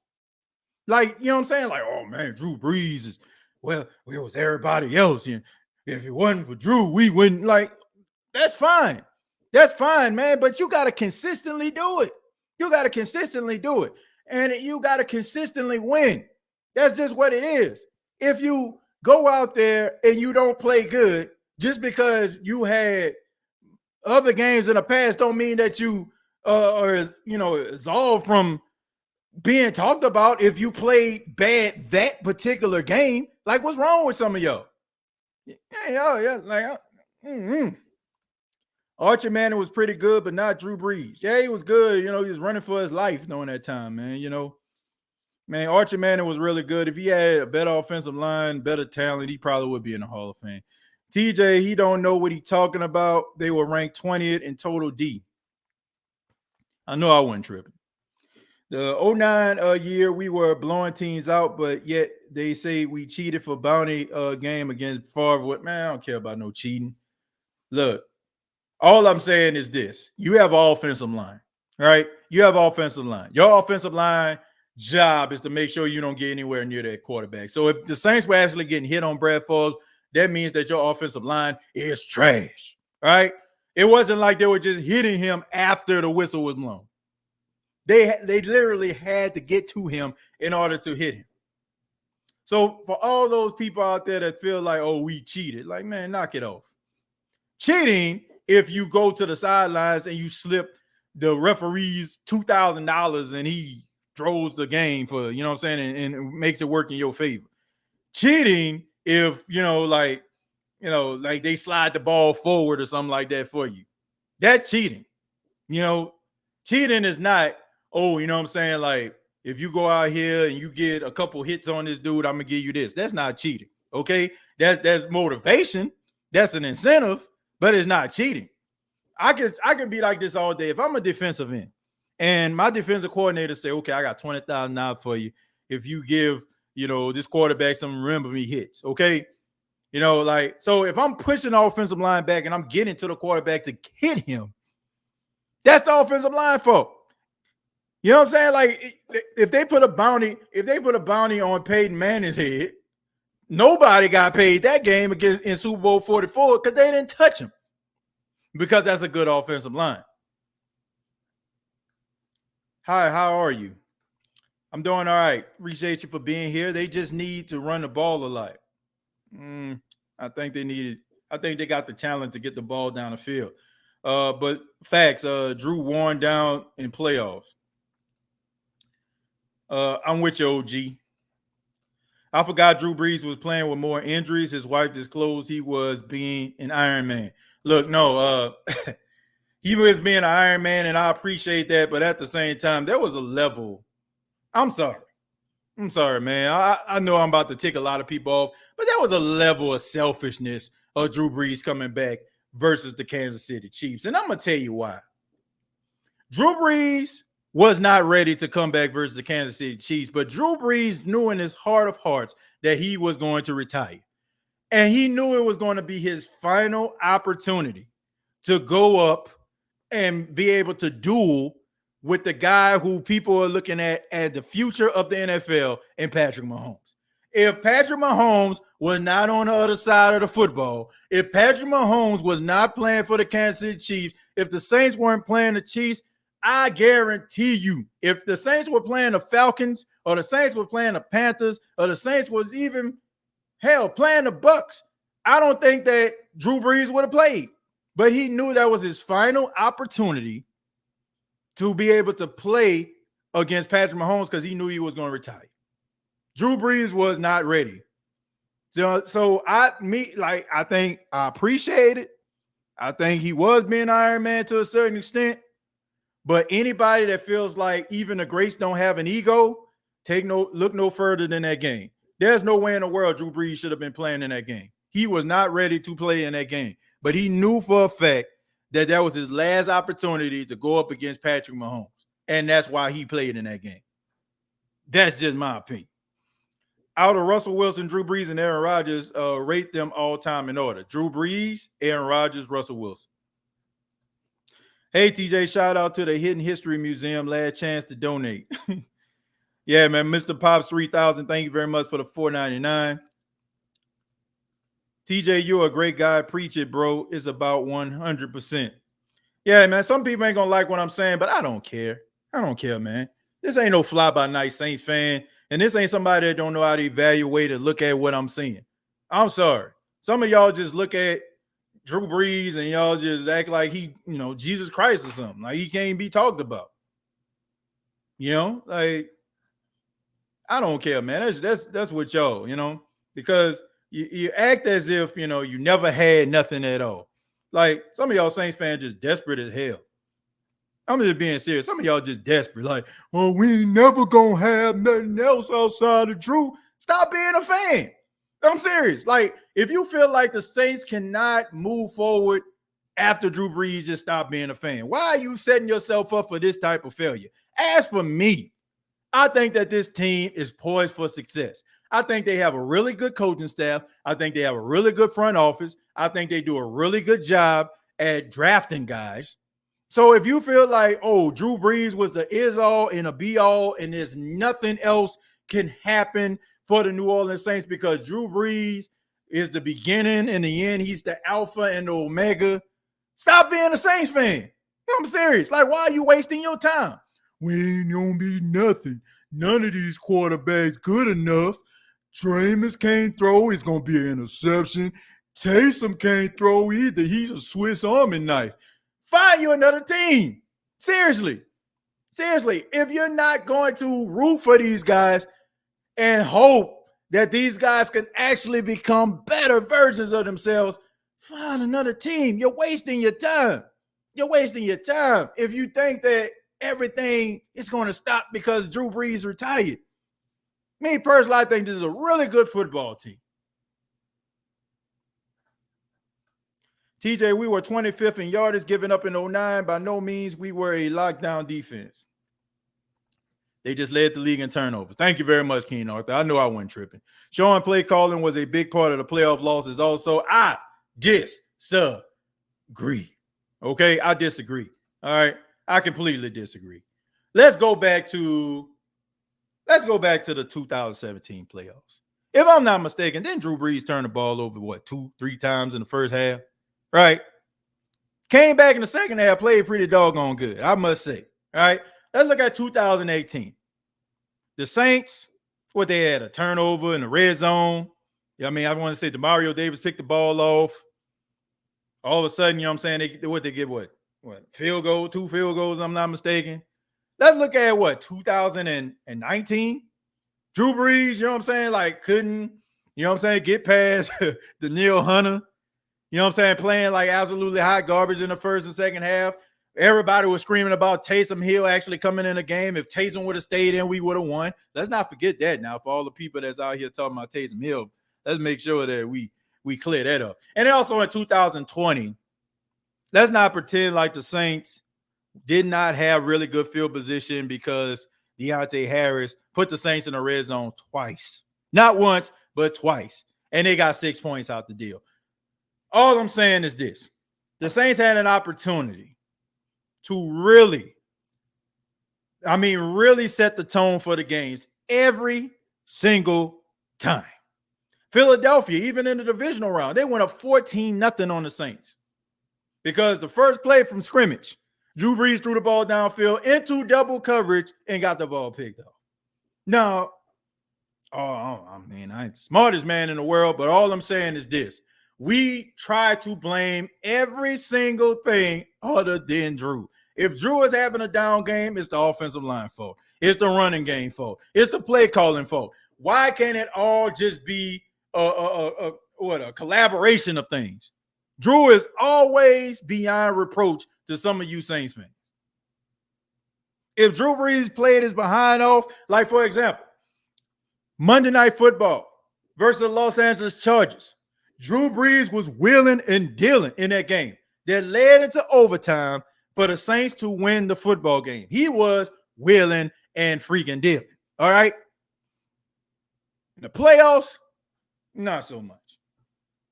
Like, you know what I'm saying? Like, oh man, Drew Brees is, well, it was everybody else. And if it wasn't for Drew, we wouldn't. Like, that's fine. That's fine, man. But you got to consistently do it. And you got to consistently win. That's just what it is. If you go out there and you don't play good just because you had other games in the past don't mean that you are, absolved from being talked about if you played bad that particular game. Like, what's wrong with some of y'all? Archie Manning was pretty good, but not Drew Brees. Yeah, he was good. He was running for his life during that time, man. Man, Archie Manning was really good. If he had a better offensive line, better talent, he probably would be in the Hall of Fame. TJ, he don't know what he's talking about. They were ranked 20th in total D. I know I wasn't tripping. The 09 year, we were blowing teams out, but yet they say we cheated for bounty game against Favre. Man, I don't care about no cheating. Look, all I'm saying is this. You have an offensive line, right? Your offensive line job is to make sure you don't get anywhere near that quarterback. So if the Saints were actually getting hit on Brad Favre, that means that your offensive line is trash, right? It wasn't like they were just hitting him after the whistle was blown. They literally had to get to him in order to hit him. So for all those people out there that feel like, oh, we cheated, like, man, knock it off. Cheating if you go to the sidelines and you slip the referee's $2,000 and he throws the game for, and makes it work in your favor. Cheating if, like they slide the ball forward or something like that for you. That's cheating. Cheating is not, like if you go out here and you get a couple hits on this dude, I'm going to give you this. That's not cheating, okay? That's motivation. That's an incentive, but it's not cheating. I can be like this all day. If I'm a defensive end, and my defensive coordinator say, okay, I got $20,000 for you if you give, this quarterback some remember me hits, okay? So if I'm pushing the offensive line back and I'm getting to the quarterback to hit him, that's the offensive line fault. You know what I'm saying? Like, if they put a bounty on Peyton Manning's head, nobody got paid that game in Super Bowl 44 because they didn't touch him because that's a good offensive line. Hi, how are you? I'm doing all right. Appreciate you for being here. They just need to run the ball a lot. I think they got the talent to get the ball down the field. But facts, Drew worn down in playoffs. I'm with you, OG. I forgot Drew Brees was playing with more injuries. His wife disclosed he was being an Iron Man. Look, no, he was being an Iron Man, and I appreciate that. But at the same time, there was a level. I'm sorry, man. I know I'm about to tick a lot of people off, but there was a level of selfishness of Drew Brees coming back versus the Kansas City Chiefs. And I'm going to tell you why. Drew Brees was not ready to come back versus the Kansas City Chiefs, but Drew Brees knew in his heart of hearts that he was going to retire. And he knew it was going to be his final opportunity to go up and be able to duel with the guy who people are looking at as the future of the NFL and Patrick Mahomes. If Patrick Mahomes was not on the other side of the football, if Patrick Mahomes was not playing for the Kansas City Chiefs, if the Saints weren't playing the Chiefs, I guarantee you, if the Saints were playing the Falcons or the Saints were playing the Panthers or the Saints was even, hell, playing the Bucks, I don't think that Drew Brees would have played. But he knew that was his final opportunity to be able to play against Patrick Mahomes because he knew he was going to retire. Drew Brees was not ready. So I think I appreciate it. I think he was being Iron Man to a certain extent. But anybody that feels like even the greats don't have an ego, look no further than that game. There's no way in the world Drew Brees should have been playing in that game. He was not ready to play in that game. But he knew for a fact that was his last opportunity to go up against Patrick Mahomes. And that's why he played in that game. That's just my opinion. Out of Russell Wilson, Drew Brees, and Aaron Rodgers, rate them all time in order. Drew Brees, Aaron Rodgers, Russell Wilson. Hey, TJ, shout out to the Hidden History Museum. Last chance to donate. Yeah, man, Mr. Pops 3000, thank you very much for the $4.99. TJ, you're a great guy. Preach it, bro. It's about 100%. Yeah, man, some people ain't going to like what I'm saying, but I don't care. I don't care, man. This ain't no fly-by-night Saints fan, and this ain't somebody that don't know how to evaluate and look at what I'm saying. I'm sorry. Some of y'all just look at Drew Brees and y'all just act like he, Jesus Christ or something. Like he can't be talked about. Like I don't care, man. That's what y'all, because you act as if, you never had nothing at all. Like some of y'all Saints fans just desperate as hell. I'm just being serious. Some of y'all just desperate. Like, well, we ain't never gonna have nothing else outside of Drew. Stop being a fan. I'm serious. Like, if you feel like the Saints cannot move forward after Drew Brees, just stop being a fan. Why are you setting yourself up for this type of failure? As for me, I think that this team is poised for success. I think they have a really good coaching staff. I think they have a really good front office. I think they do a really good job at drafting guys. So if you feel like, oh, Drew Brees was the is-all and a be-all and there's nothing else can happen for the New Orleans Saints because Drew Brees is the beginning and the end. He's the alpha and the omega. Stop being a Saints fan. I'm serious. Like, why are you wasting your time? We ain't gonna be nothing. None of these quarterbacks good enough. Travis can't throw. It's gonna be an interception. Taysom can't throw either. He's a Swiss Army knife. Find you another team. Seriously. If you're not going to root for these guys and hope that these guys can actually become better versions of themselves, find another team. You're wasting your time. If you think that everything is going to stop because Drew Brees retired. Me personally, I think this is a really good football team. TJ, we were 25th in yardage, giving up in 09. By no means we were a lockdown defense. They just led the league in turnovers. Thank you very much, Keen Arthur. I know I wasn't tripping. Showing play calling was a big part of the playoff losses also. I disagree. Okay, I disagree. All right, I completely disagree. Let's go back to the 2017 playoffs. If I'm not mistaken, then Drew Brees turned the ball over, 2-3 times in the first half, right? Came back in the second half, played pretty doggone good, I must say. All right, let's look at 2018. The Saints, what they had, a turnover in the red zone. I want to say Demario Davis picked the ball off. All of a sudden, they get field goal, 2 field goals, I'm not mistaken. Let's look at 2019. Drew Brees, couldn't, get past the Neil Hunter. Playing like absolutely hot garbage in the first and second half. Everybody was screaming about Taysom Hill actually coming in the game. If Taysom would have stayed in, we would have won. Let's not forget that now. For all the people that's out here talking about Taysom Hill, let's make sure that we clear that up. And also in 2020, let's not pretend like the Saints did not have really good field position because Deontay Harris put the Saints in the red zone twice. Not once, but twice. And they got 6 points out the deal. All I'm saying is this. The Saints had an opportunity to really set the tone for the games every single time. Philadelphia, even in the divisional round, they went up 14-0 on the Saints because the first play from scrimmage, Drew Brees threw the ball downfield into double coverage and got the ball picked up. Now, I ain't the smartest man in the world, but all I'm saying is this. We try to blame every single thing other than Drew. If Drew is having a down game, it's the offensive line fault. It's the running game fault. It's the play calling fault. Why can't it all just be a collaboration of things? Drew is always beyond reproach to some of you Saints fans. If Drew Brees played his behind off, like for example, Monday Night Football versus the Los Angeles Chargers, Drew Brees was wheeling and dealing in that game that led into overtime for the Saints to win the football game. He was wheeling and freaking dealing. All right. In the playoffs, not so much.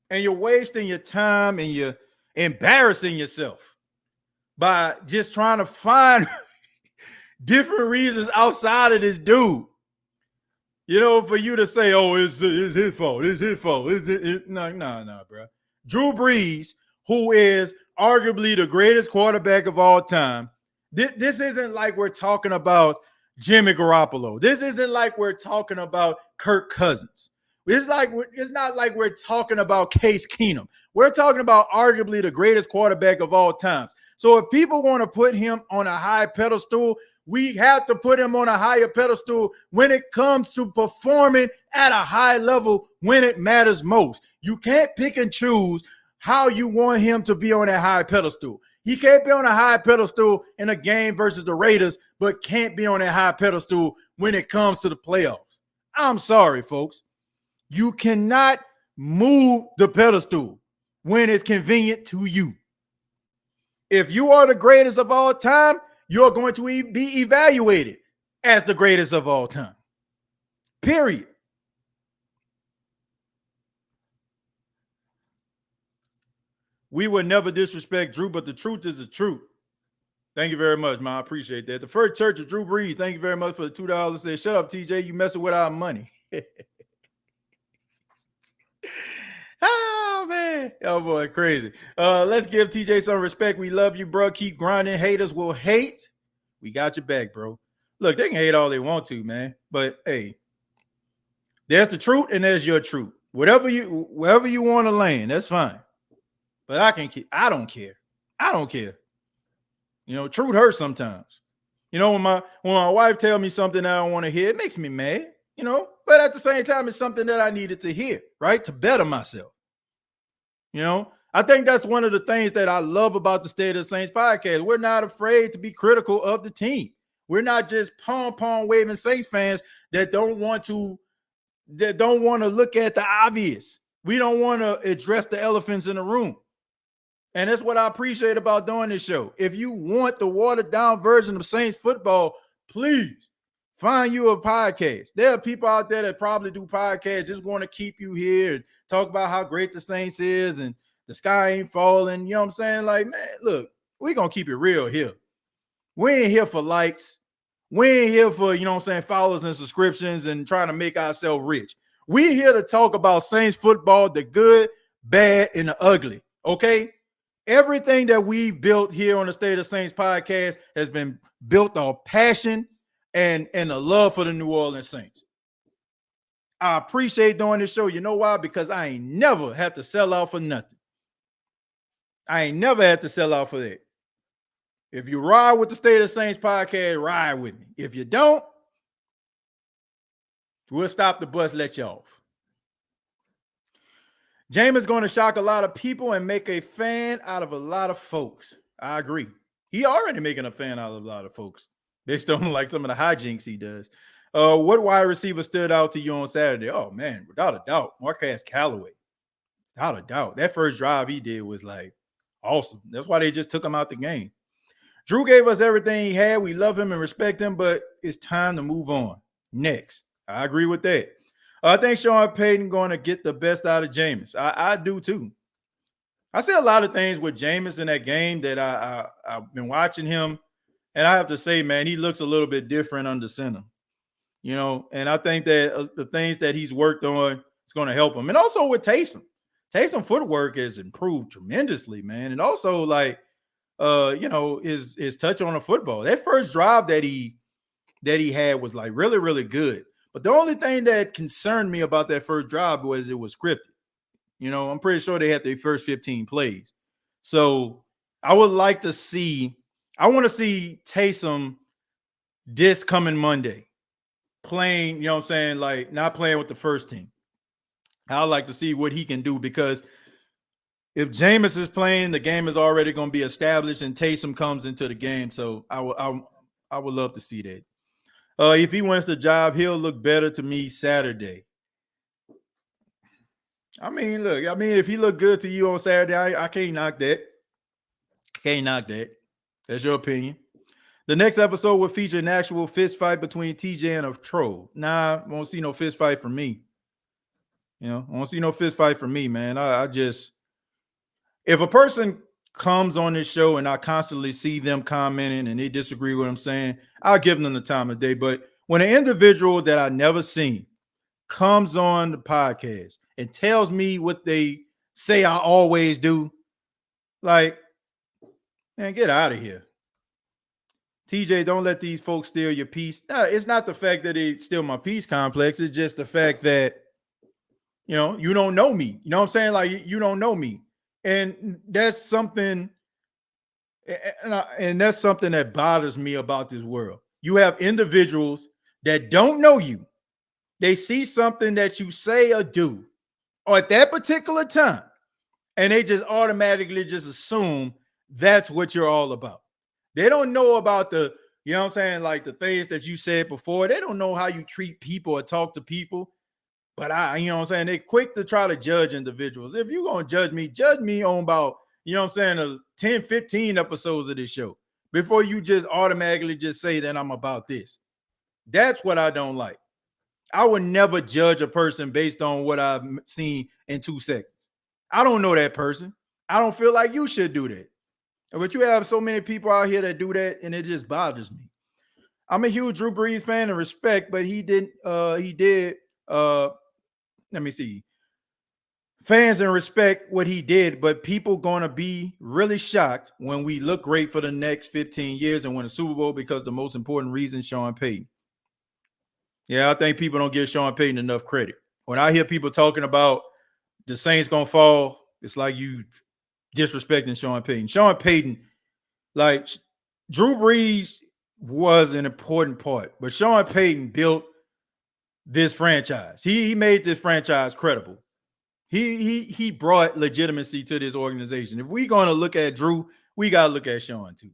And you're wasting your time and you're embarrassing yourself by just trying to find different reasons outside of this dude. You know, for you to say, oh, it's his fault. It's his fault. No, bro. Drew Brees, who is arguably the greatest quarterback of all time. This isn't like we're talking about Jimmy Garoppolo. This isn't like we're talking about Kirk Cousins. It's not like we're talking about Case Keenum. We're talking about arguably the greatest quarterback of all times. So if people want to put him on a high pedestal, we have to put him on a higher pedestal when it comes to performing at a high level when it matters most. You can't pick and choose how you want him to be on that high pedestal. He can't be on a high pedestal in a game versus the Raiders, but can't be on that high pedestal when it comes to the playoffs. I'm sorry, folks. You cannot move the pedestal when it's convenient to you. If you are the greatest of all time, you're going to be evaluated as the greatest of all time. Period. We would never disrespect Drew, but the truth is the truth. Thank you very much, man. I appreciate that. The First Church of Drew Brees, thank you very much for the $2. Said, shut up, TJ. You messing with our money. Oh, man. Oh, boy, crazy. Let's give TJ some respect. We love you, bro. Keep grinding. Haters will hate. We got your back, bro. Look, they can hate all they want to, man. But, hey, there's the truth and there's your truth. Wherever you want to land, that's fine. But I don't care. I don't care. You know, truth hurts sometimes. You know, when my wife tells me something I don't want to hear, it makes me mad, you know. But at the same time, it's something that I needed to hear, right? To better myself. You know, I think that's one of the things that I love about the State of the Saints podcast. We're not afraid to be critical of the team. We're not just pom-pom waving Saints fans that don't want to look at the obvious. We don't want to address the elephants in the room. And that's what I appreciate about doing this show. If you want the watered-down version of Saints football, please find you a podcast. There are people out there that probably do podcasts just want to keep you here and talk about how great the Saints is and the sky ain't falling. You know what I'm saying? Like, man, look, we're going to keep it real here. We ain't here for likes. We ain't here for, you know what I'm saying, followers and subscriptions and trying to make ourselves rich. We're here to talk about Saints football, the good, bad, and the ugly, okay? Everything that we've built here on the State of Saints podcast has been built on passion and a love for the New Orleans Saints. I appreciate doing this show. You know why? Because I ain't never had to sell out for nothing. I ain't never had to sell out for that. If you ride with the State of Saints podcast, ride with me. If you don't, we'll stop the bus, let you off. Jameis is going to shock a lot of people and make a fan out of a lot of folks. I agree. He already making a fan out of a lot of folks based on like some of the hijinks he does. What wide receiver stood out to you on Saturday? Oh man, without a doubt, Marquez Callaway. Without a doubt, that first drive he did was like awesome. That's why they just took him out the game. Drew gave us everything he had. We love him and respect him, but it's time to move on. Next, I agree with that. I think Sean Payton going to get the best out of Jameis. I do too. I see a lot of things with Jameis in that game that I've been watching him, and I have to say, man, he looks a little bit different under center. You know, and I think that the things that he's worked on is going to help him. And also with Taysom. Taysom footwork has improved tremendously, man. And also, like, his touch on the football. That first drive that he had was like really, really good. But the only thing that concerned me about that first drive was it was scripted. You know, I'm pretty sure they had their first 15 plays. So I would like to see, I want to see Taysom this coming Monday playing, you know what I'm saying, like not playing with the first team. I'd like to see what he can do, because if Jameis is playing, the game is already going to be established and Taysom comes into the game. So I would love to see that. If he wins the job, he'll look better to me Saturday. I mean, look, if he looked good to you on Saturday, I can't knock that. Can't knock that. That's your opinion. The next episode will feature an actual fist fight between TJ and a troll. Nah, I won't see no fist fight from me. You know, I won't see no fist fight from me, man. I just, if a person comes on this show and I constantly see them commenting and they disagree with what I'm saying, I'll give them the time of day. But when an individual that I never seen comes on the podcast and tells me what they say I always do, like, man, get out of here. TJ, don't let these folks steal your peace. No, it's not the fact that they steal my peace complex. It's just the fact that, you know, you don't know me. You know what I'm saying? Like, you don't know me. And that's something, and that's something that bothers me about this world. You have individuals that don't know you. They see something that you say or do, or at that particular time, and they just automatically just assume that's what you're all about. They don't know about the, you know what I'm saying, like the things that you said before. They don't know how you treat people or talk to people. But you know what I'm saying, they're quick to try to judge individuals. If you're going to judge me on about, you know what I'm saying, 10, 15 episodes of this show before you just automatically just say that I'm about this. That's what I don't like. I would never judge a person based on what I've seen in 2 seconds. I don't know that person. I don't feel like you should do that. But you have so many people out here that do that, and it just bothers me. I'm a huge Drew Brees fan and respect, but he did let me see. Fans and respect what he did, but people going to be really shocked when we look great for the next 15 years and win a Super Bowl, because the most important reason, Sean Payton. Yeah, I think people don't give Sean Payton enough credit. When I hear people talking about the Saints going to fall, it's like you disrespecting Sean Payton. Sean Payton, like, Drew Brees was an important part, but Sean Payton built this franchise. He made this franchise credible. He brought legitimacy to this organization. If we're going to look at Drew, we got to look at Sean too.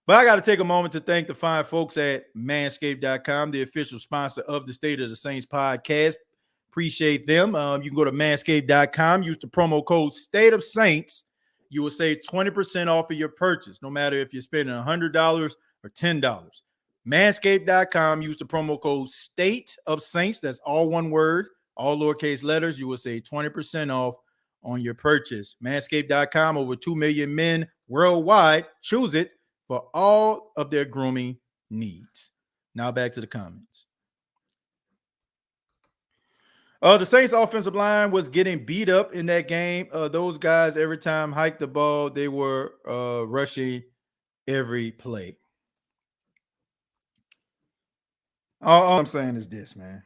But I got to take a moment to thank the fine folks at manscaped.com, the official sponsor of the State of the Saints podcast. Appreciate them. You can go to manscaped.com, use the promo code State of Saints. You will save 20% off of your purchase, no matter if you're spending $100 or $10. Manscaped.com, use the promo code State of Saints. That's all one word, all lowercase letters. You will save 20% off on your purchase. Manscaped.com, over 2 million men worldwide choose it for all of their grooming needs. Now back to the comments. The Saints offensive line was getting beat up in that game. Those guys, every time hiked the ball, they were rushing every play. All I'm saying is this, man.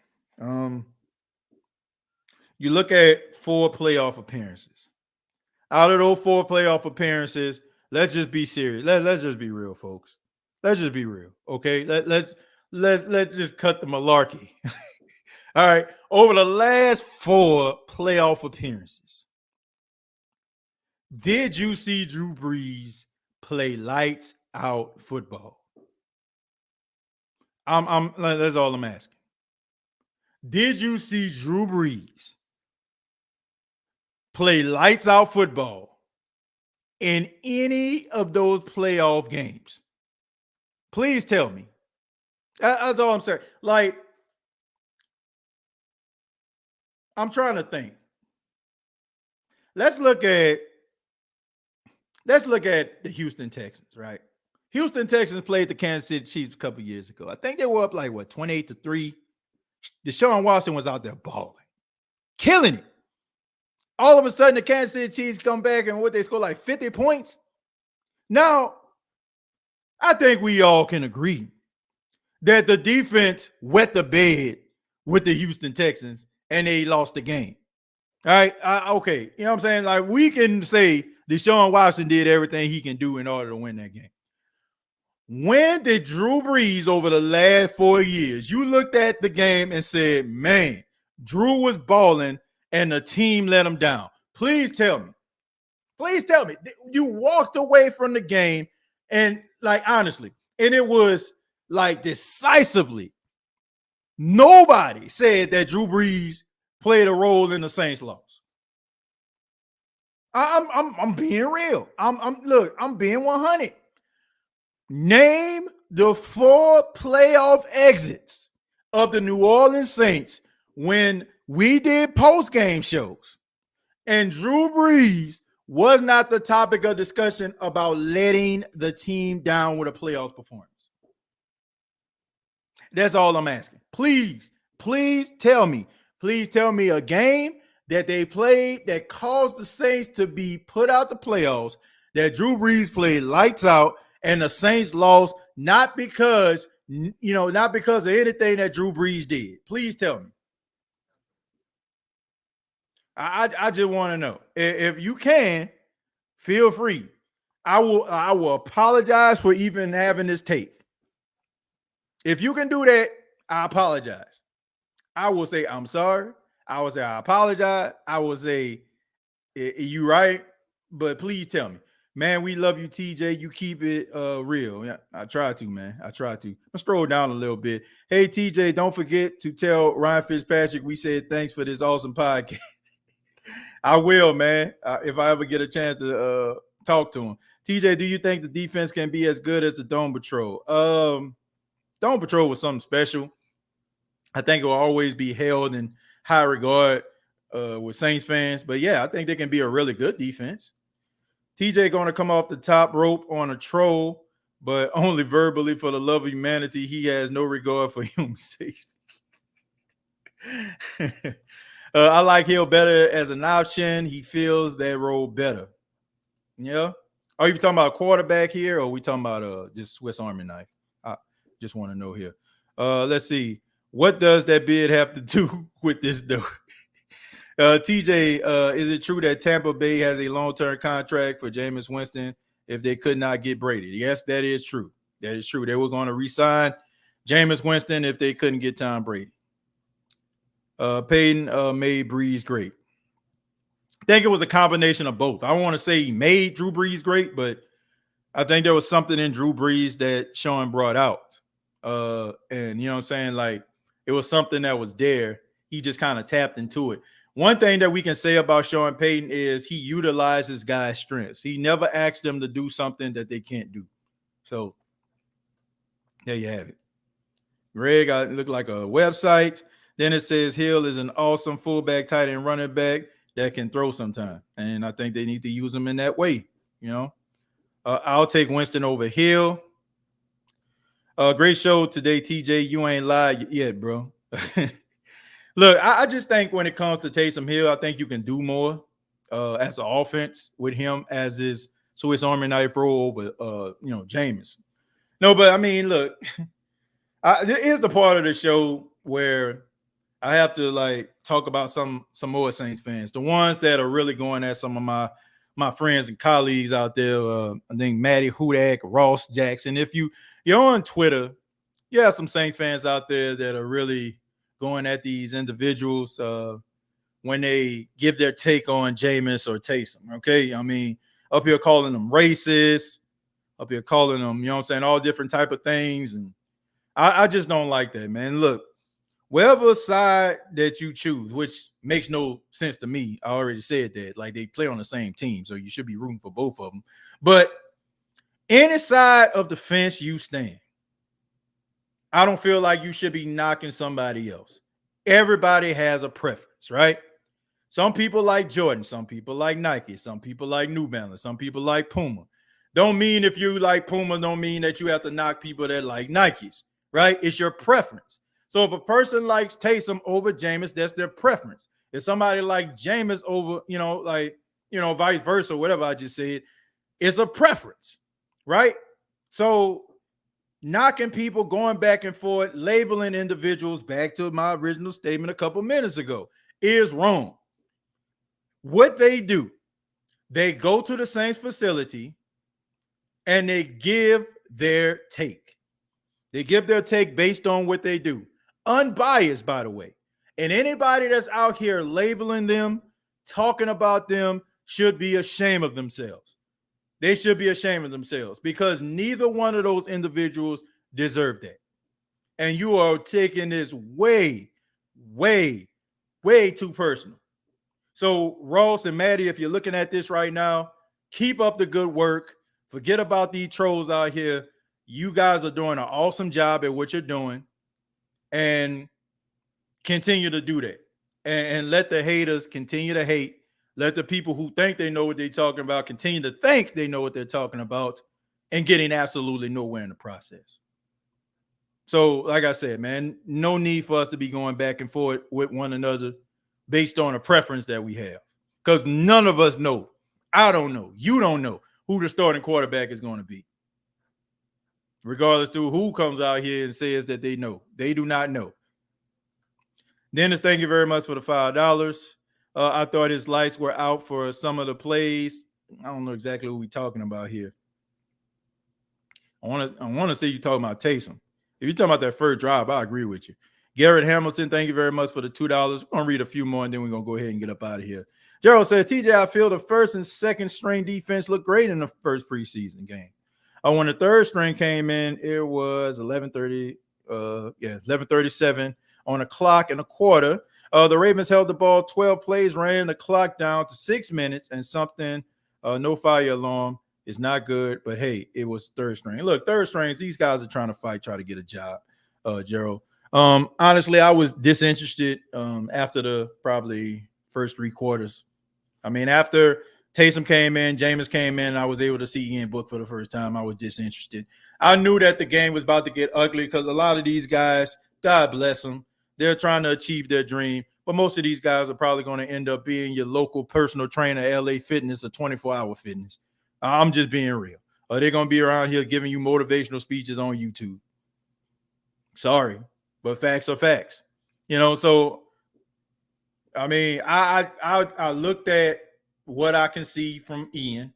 You look at 4 playoff appearances. Out of those 4 playoff appearances, let's just be serious. Let's just be real, folks. Let's just be real, okay? Let's just cut the malarkey. All right. Over the last 4 playoff appearances, did you see Drew Brees play lights out football. That's all I'm asking. Did you see Drew Brees play lights out football in any of those playoff games? Please tell me. That's all I'm saying. Like, I'm trying to think. Let's look at the Houston Texans, right? Houston Texans played the Kansas City Chiefs a couple years ago. I think they were up like 28-3. Deshaun Watson was out there balling, killing it. All of a sudden, the Kansas City Chiefs come back and they score like 50 points. Now, I think we all can agree that the defense wet the bed with the Houston Texans and they lost the game. All right. Okay. You know what I'm saying? Like, we can say Deshaun Watson did everything he can do in order to win that game. When did Drew Brees over the last 4 years, you looked at the game and said, man, Drew was balling and the team let him down? Please tell me. Please tell me. You walked away from the game and, like, honestly, and it was like decisively. Nobody said that Drew Brees played a role in the Saints' loss. I'm being real. I'm being 100. Name the 4 playoff exits of the New Orleans Saints when we did post-game shows, and Drew Brees was not the topic of discussion about letting the team down with a playoff performance. That's all I'm asking. Please tell me. Please tell me a game that they played that caused the Saints to be put out the playoffs, that Drew Brees played lights out, and the Saints lost, not because of anything that Drew Brees did. Please tell me. I just want to know. If you can, feel free. I will apologize for even having this tape. If you can do that, I apologize. I will say I'm sorry. I will say I apologize. I will say you right, but please tell me. Man, we love you, TJ. You keep it real. Yeah, I try to, man. I try to. I'll scroll down a little bit. Hey, TJ, don't forget to tell Ryan Fitzpatrick we said thanks for this awesome podcast. I will, man. If I ever get a chance to talk to him. TJ, do you think the defense can be as good as the Dome Patrol? Dome Patrol was something special. I think it will always be held in high regard with Saints fans. But, yeah, I think they can be a really good defense. TJ going to come off the top rope on a troll, but only verbally. For the love of humanity, he has no regard for human safety. I like Hill better as an option. He feels that role better. Yeah. Are you talking about a quarterback here, or are we talking about just Swiss Army knife? I just want to know here. Let's see. What does that bid have to do with this, though? TJ, is it true that Tampa Bay has a long-term contract for Jameis Winston if they could not get Brady? Yes, that is true. That is true. They were going to re-sign Jameis Winston if they couldn't get Tom Brady. Peyton made Brees great. I think it was a combination of both. I don't want to say he made Drew Brees great, but I think there was something in Drew Brees that Sean brought out. And you know what I'm saying? Like, it was something that was there. He just kind of tapped into it. One thing that we can say about Sean Payton is he utilizes guys' strengths. He never asked them to do something that they can't do. So there you have it. Greg, I look like a website. Then it says Hill is an awesome fullback, tight end, running back that can throw sometime. And I think they need to use him in that way. You know, I'll take Winston over Hill. Great show today, TJ. You ain't lied yet, bro. Look, I just think when it comes to Taysom Hill, I think you can do more as an offense with him as his Swiss Army knife role over, Jameis. No, but I mean, look, here's the part of the show where I have to talk about some more Saints fans, the ones that are really going at some of my friends and colleagues out there. I think Matty Hudak, Ross Jackson. If you're on Twitter, you have some Saints fans out there that are really going at these individuals when they give their take on Jameis or Taysom. Okay, I mean, up here calling them racist, up here calling them, you know what I'm saying, all different type of things. And I just don't like that, man. Look, whatever side that you choose, which makes no sense to me, I already said that. Like, they play on the same team, so you should be rooting for both of them. But any side of the fence you stand, I don't feel like you should be knocking somebody else. Everybody has a preference, right? Some people like Jordan, some people like Nike, some people like New Balance, some people like Puma. Don't mean if you like Puma, don't mean that you have to knock people that like Nikes, right? It's your preference. So if a person likes Taysom over Jameis, that's their preference. If somebody like Jameis over, vice versa, whatever I just said, it's a preference, right? So knocking people, going back and forth, labeling individuals, back to my original statement a couple minutes ago, is wrong. What they do, they go to the Saints facility and they give their take. They give their take based on what they do. Unbiased, by the way. And anybody that's out here labeling them, talking about them, should be ashamed of themselves. They should be ashamed of themselves because neither one of those individuals deserve that. And you are taking this way, way, way too personal. So Ross and Maddie, if you're looking at this right now, keep up the good work. Forget about these trolls out here. You guys are doing an awesome job at what you're doing, and continue to do that. And let the haters continue to hate. Let the people who think they know what they're talking about continue to think they know what they're talking about, and getting absolutely nowhere in the process. So, like I said, man, no need for us to be going back and forth with one another based on a preference that we have, because none of us know. I don't know. You don't know who the starting quarterback is going to be. Regardless to who comes out here and says that they know. They do not know. Dennis, thank you very much for the $5. I thought his lights were out for some of the plays. I don't know exactly what we're talking about here. I want to see you talking about Taysom. If you're talking about that first drive, I agree with you. Garrett Hamilton, thank you very much for the $2. We're going to read a few more, and then we're going to go ahead and get up out of here. Gerald says, TJ, I feel the first and second string defense looked great in the first preseason game. When the third string came in, it was 11:37 on the clock and a quarter. The Ravens held the ball 12 plays, ran the clock down to 6 minutes and something. No fire alarm is not good, but hey, it was third string. Look, third strings, these guys are trying to fight, try to get a job, Gerald. Honestly, I was disinterested after the probably first three quarters. I mean, after Taysom came in, Jameis came in, I was able to see Ian Book for the first time. I was disinterested. I knew that the game was about to get ugly because a lot of these guys, God bless them, they're trying to achieve their dream. But most of these guys are probably going to end up being your local personal trainer, LA Fitness, or 24-hour fitness. I'm just being real. Or they're going to be around here giving you motivational speeches on YouTube. Sorry, but facts are facts. So, I mean, I looked at what I can see from Ian,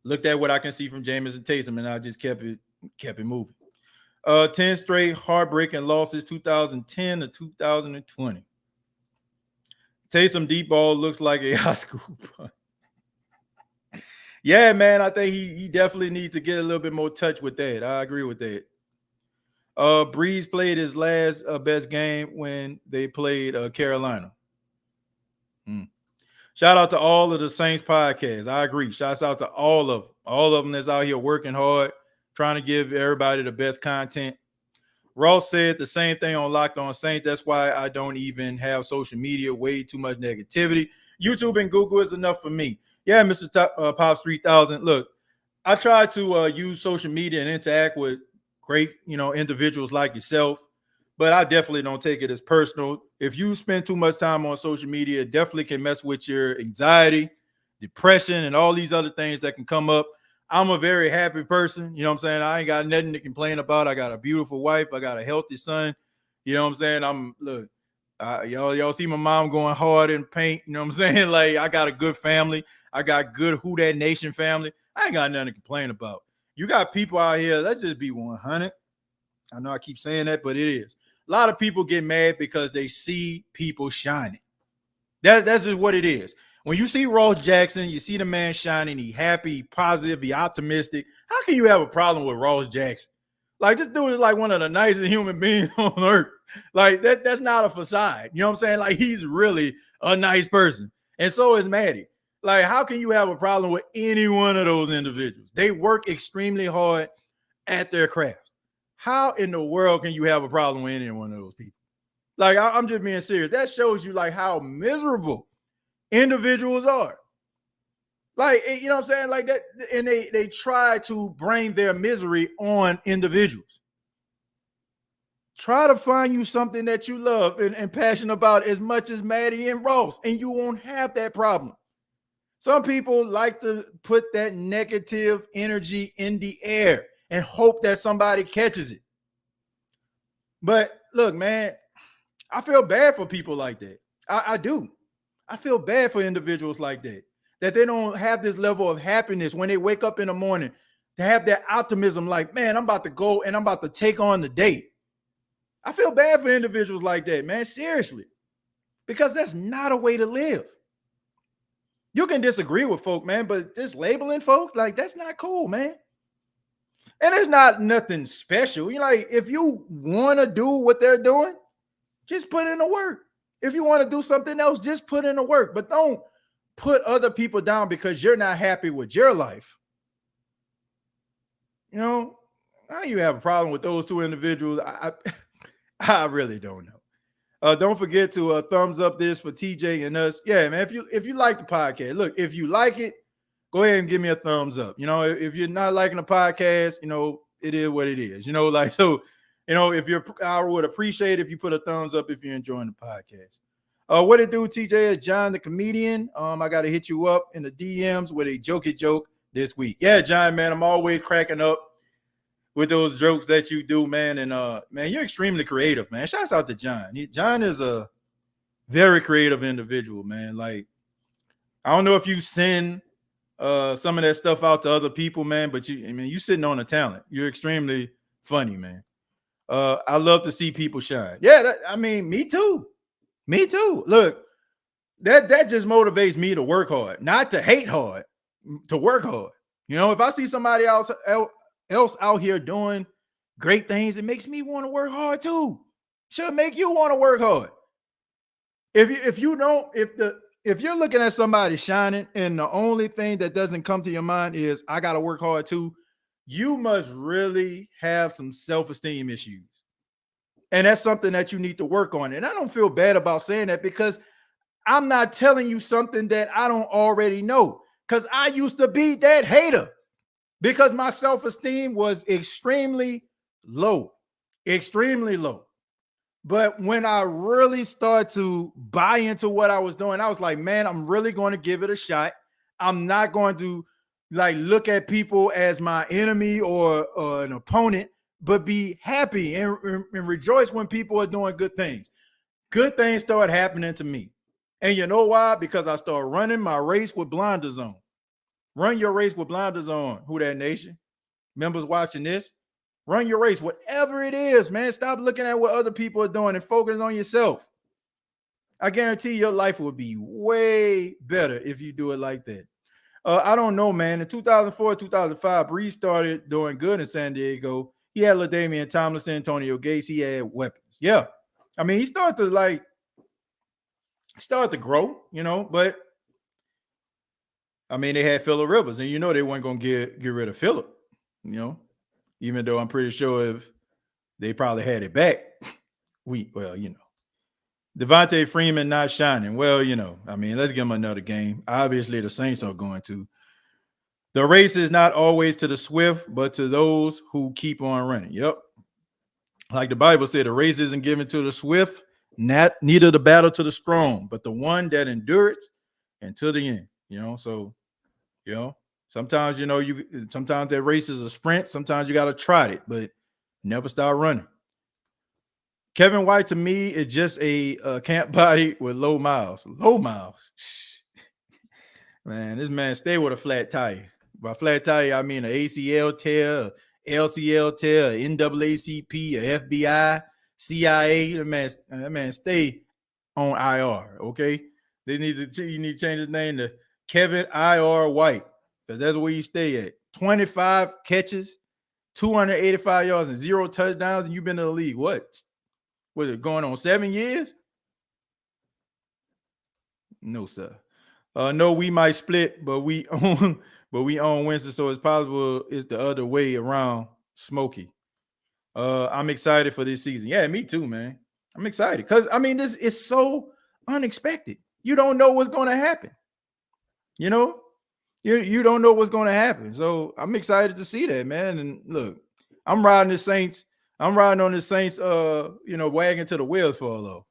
looked at what I can see from Jameis and Taysom, and I just kept it moving. 10 straight heartbreaking losses, 2010 to 2020. Taysom deep ball looks like a high school punt. Yeah, man, I think he definitely needs to get a little bit more touch with that. I agree with that. Breeze played his last best game when they played Carolina. Shout out to all of the Saints podcasts. I agree. Shouts out to all of them that's out here working hard, trying to give everybody the best content. Ross said the same thing on Locked On Saints. That's why I don't even have social media. Way too much negativity. YouTube and Google is enough for me. Yeah, Mr. Pops 3000. Look, I try to use social media and interact with great, individuals like yourself, but I definitely don't take it as personal. If you spend too much time on social media, it definitely can mess with your anxiety, depression, and all these other things that can come up. I'm a very happy person. You know what I'm saying? I ain't got nothing to complain about. I got a beautiful wife. I got a healthy son. You know what I'm saying? Y'all see my mom going hard in paint. You know what I'm saying? Like, I got a good family. I got good Who Dat Nation family. I ain't got nothing to complain about. You got people out here, let's just be 100. I know I keep saying that, but it is. A lot of people get mad because they see people shining. That's just what it is. When you see Ross Jackson, you see the man shining, he happy, he positive, he optimistic. How can you have a problem with Ross Jackson? Like, this dude is like one of the nicest human beings on earth. Like, that's not a facade. You know what I'm saying? Like, he's really a nice person. And so is Maddie. Like, how can you have a problem with any one of those individuals? They work extremely hard at their craft. How in the world can you have a problem with any one of those people? Like, I'm just being serious. That shows you like how miserable individuals are. Like, you know what I'm saying? Like that, and they try to bring their misery on individuals. Try to find you something that you love and passionate about as much as Maddie and Ross, and you won't have that problem. Some people like to put that negative energy in the air and hope that somebody catches it. But look, man, I feel bad for people like that. I do. I feel bad for individuals like that they don't have this level of happiness when they wake up in the morning, to have that optimism like, man, I'm about to go and I'm about to take on the day. I feel bad for individuals like that, man, seriously, because that's not a way to live. You can disagree with folk, man, but just labeling folks, like, that's not cool, man. And it's not nothing special. You know, like, if you want to do what they're doing, just put in the work. If you want to do something else, just put in the work, but don't put other people down because you're not happy with your life. You know, how you have a problem with those two individuals? I really don't know. Don't forget to thumbs up this for TJ and us. Yeah, man. If you like the podcast, look, if you like it, go ahead and give me a thumbs up. You know, if you're not liking the podcast, you know, it is what it is. You know, like, so, you know, I would appreciate if you put a thumbs up if you're enjoying the podcast. What it do, TJ? Is John the comedian. I got to hit you up in the DMs with a jokey joke this week. Yeah, John, man, I'm always cracking up with those jokes that you do, man. And man, you're extremely creative, man. Shouts out to John. John is a very creative individual, man. Like, I don't know if you send some of that stuff out to other people, man, but you sitting on a talent. You're extremely funny, man. I love to see people shine. Yeah, me too. Me too. Look, that just motivates me to work hard, not to hate hard, to work hard. You know, if I see somebody else out here doing great things, it makes me want to work hard too. Should make you want to work hard. If you're looking at somebody shining and the only thing that doesn't come to your mind is I got to work hard too, you must really have some self-esteem issues. And that's something that you need to work on. And I don't feel bad about saying that because I'm not telling you something that I don't already know, because I used to be that hater because my self-esteem was extremely low. But when I really started to buy into what I was doing, I was like, man, I'm really going to give it a shot. I'm not going to like look at people as my enemy or an opponent, but be happy and rejoice when people are doing good things. Good things start happening to me. And you know why? Because I started running my race with blinders on. Run your race with blinders on. Who that nation? Members watching this, run your race, whatever it is, man. Stop looking at what other people are doing and focus on yourself. I guarantee your life will be way better if you do it like that. I don't know, man. In 2004, 2005, Breeze started doing good in San Diego. He had LaDainian Tomlinson, Antonio Gates. He had weapons. Yeah. I mean, he started to grow, you know, but I mean, they had Phillip Rivers, and you know they weren't going to get rid of Phillip, you know, even though I'm pretty sure if they probably had it back, Devontae Freeman not shining. Well, you know, I mean, let's give him another game. Obviously, the Saints are going to. The race is not always to the swift, but to those who keep on running. Yep. Like the Bible said, the race isn't given to the swift, neither the battle to the strong, but the one that endures until the end. You know, so, you know, sometimes that race is a sprint. Sometimes you got to trot it, but never stop running. Kevin White, to me, is just a camp body with low miles. Low miles. Man, this man stay with a flat tire. By flat tire, I mean an ACL tear, LCL tear, NAACP, a FBI, CIA. That man stay on IR, okay? You need to change his name to Kevin I.R. White, because that's where you stay at. 25 catches, 285 yards, and 0 touchdowns, and you've been in the league. What? Was it going on 7 years? No, sir. No, we might split, but we own Winston, so it's possible it's the other way around. Smokey. I'm excited for this season. Yeah, me too, man. I'm excited because this is so unexpected. You don't know what's going to happen. You know, you don't know what's going to happen. So I'm excited to see that, man. And look, I'm riding the Saints. I'm riding on the Saints. Wagon to the wheels fall off.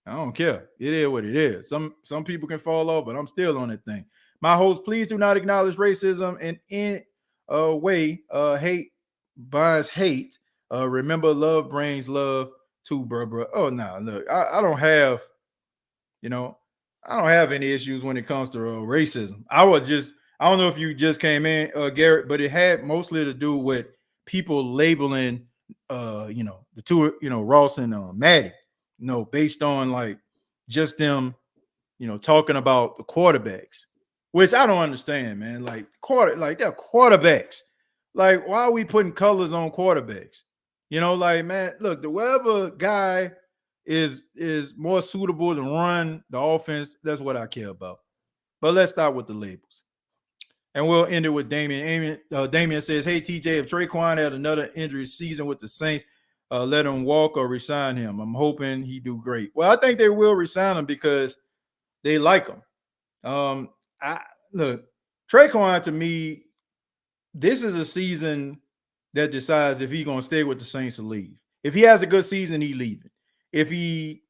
I don't care. It is what it is. Some people can fall off, but I'm still on that thing. My host, please do not acknowledge racism in any way. Hate binds hate. Remember, love brings love too, bro. Oh no, look, I don't have, I don't have any issues when it comes to racism. I don't know if you just came in, Garrett, but it had mostly to do with people labeling, the two, Ross and Maddie, based on like just them, talking about the quarterbacks, which I don't understand, man. Like they're quarterbacks. Like, why are we putting colors on quarterbacks? Man, look, whatever guy is more suitable to run the offense, that's what I care about. But let's start with the labels. And we'll end it with Damian. Damian says, hey, TJ, if Traquan had another injury season with the Saints, let him walk or resign him. I'm hoping he do great. Well, I think they will resign him because they like him. Look, Traquan, to me, this is a season that decides if he's going to stay with the Saints or leave. If he has a good season, he leaving. If he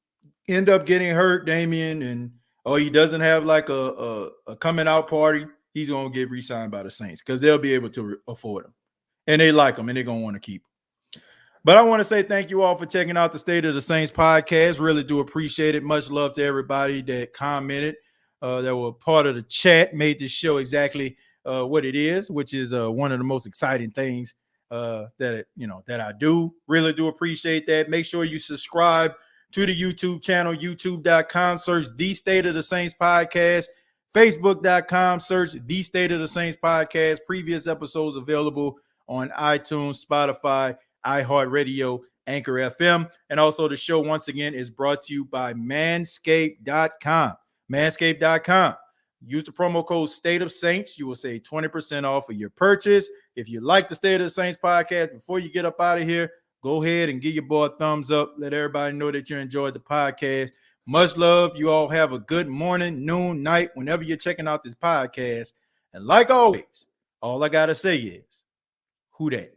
end up getting hurt, Damian, or he doesn't have like a coming out party, he's going to get re-signed by the Saints because they'll be able to afford him. And they like him, and they're going to want to keep him. But I want to say thank you all for checking out the State of the Saints podcast. Really do appreciate it. Much love to everybody that commented, that were part of the chat, made this show exactly what it is, which is one of the most exciting things that I do. Really do appreciate that. Make sure you subscribe to the YouTube channel, youtube.com, search The State of the Saints Podcast, facebook.com, search The State of the Saints Podcast. Previous episodes available on iTunes, Spotify, iHeartRadio, Anchor FM. And also the show, once again, is brought to you by manscaped.com. Manscaped.com. Use the promo code State of Saints. You will save 20% off of your purchase. If you like the State of the Saints podcast, before you get up out of here, go ahead and give your boy a thumbs up. Let everybody know that you enjoyed the podcast. Much love. You all have a good morning, noon, night, whenever you're checking out this podcast. And like always, all I got to say is, who dat?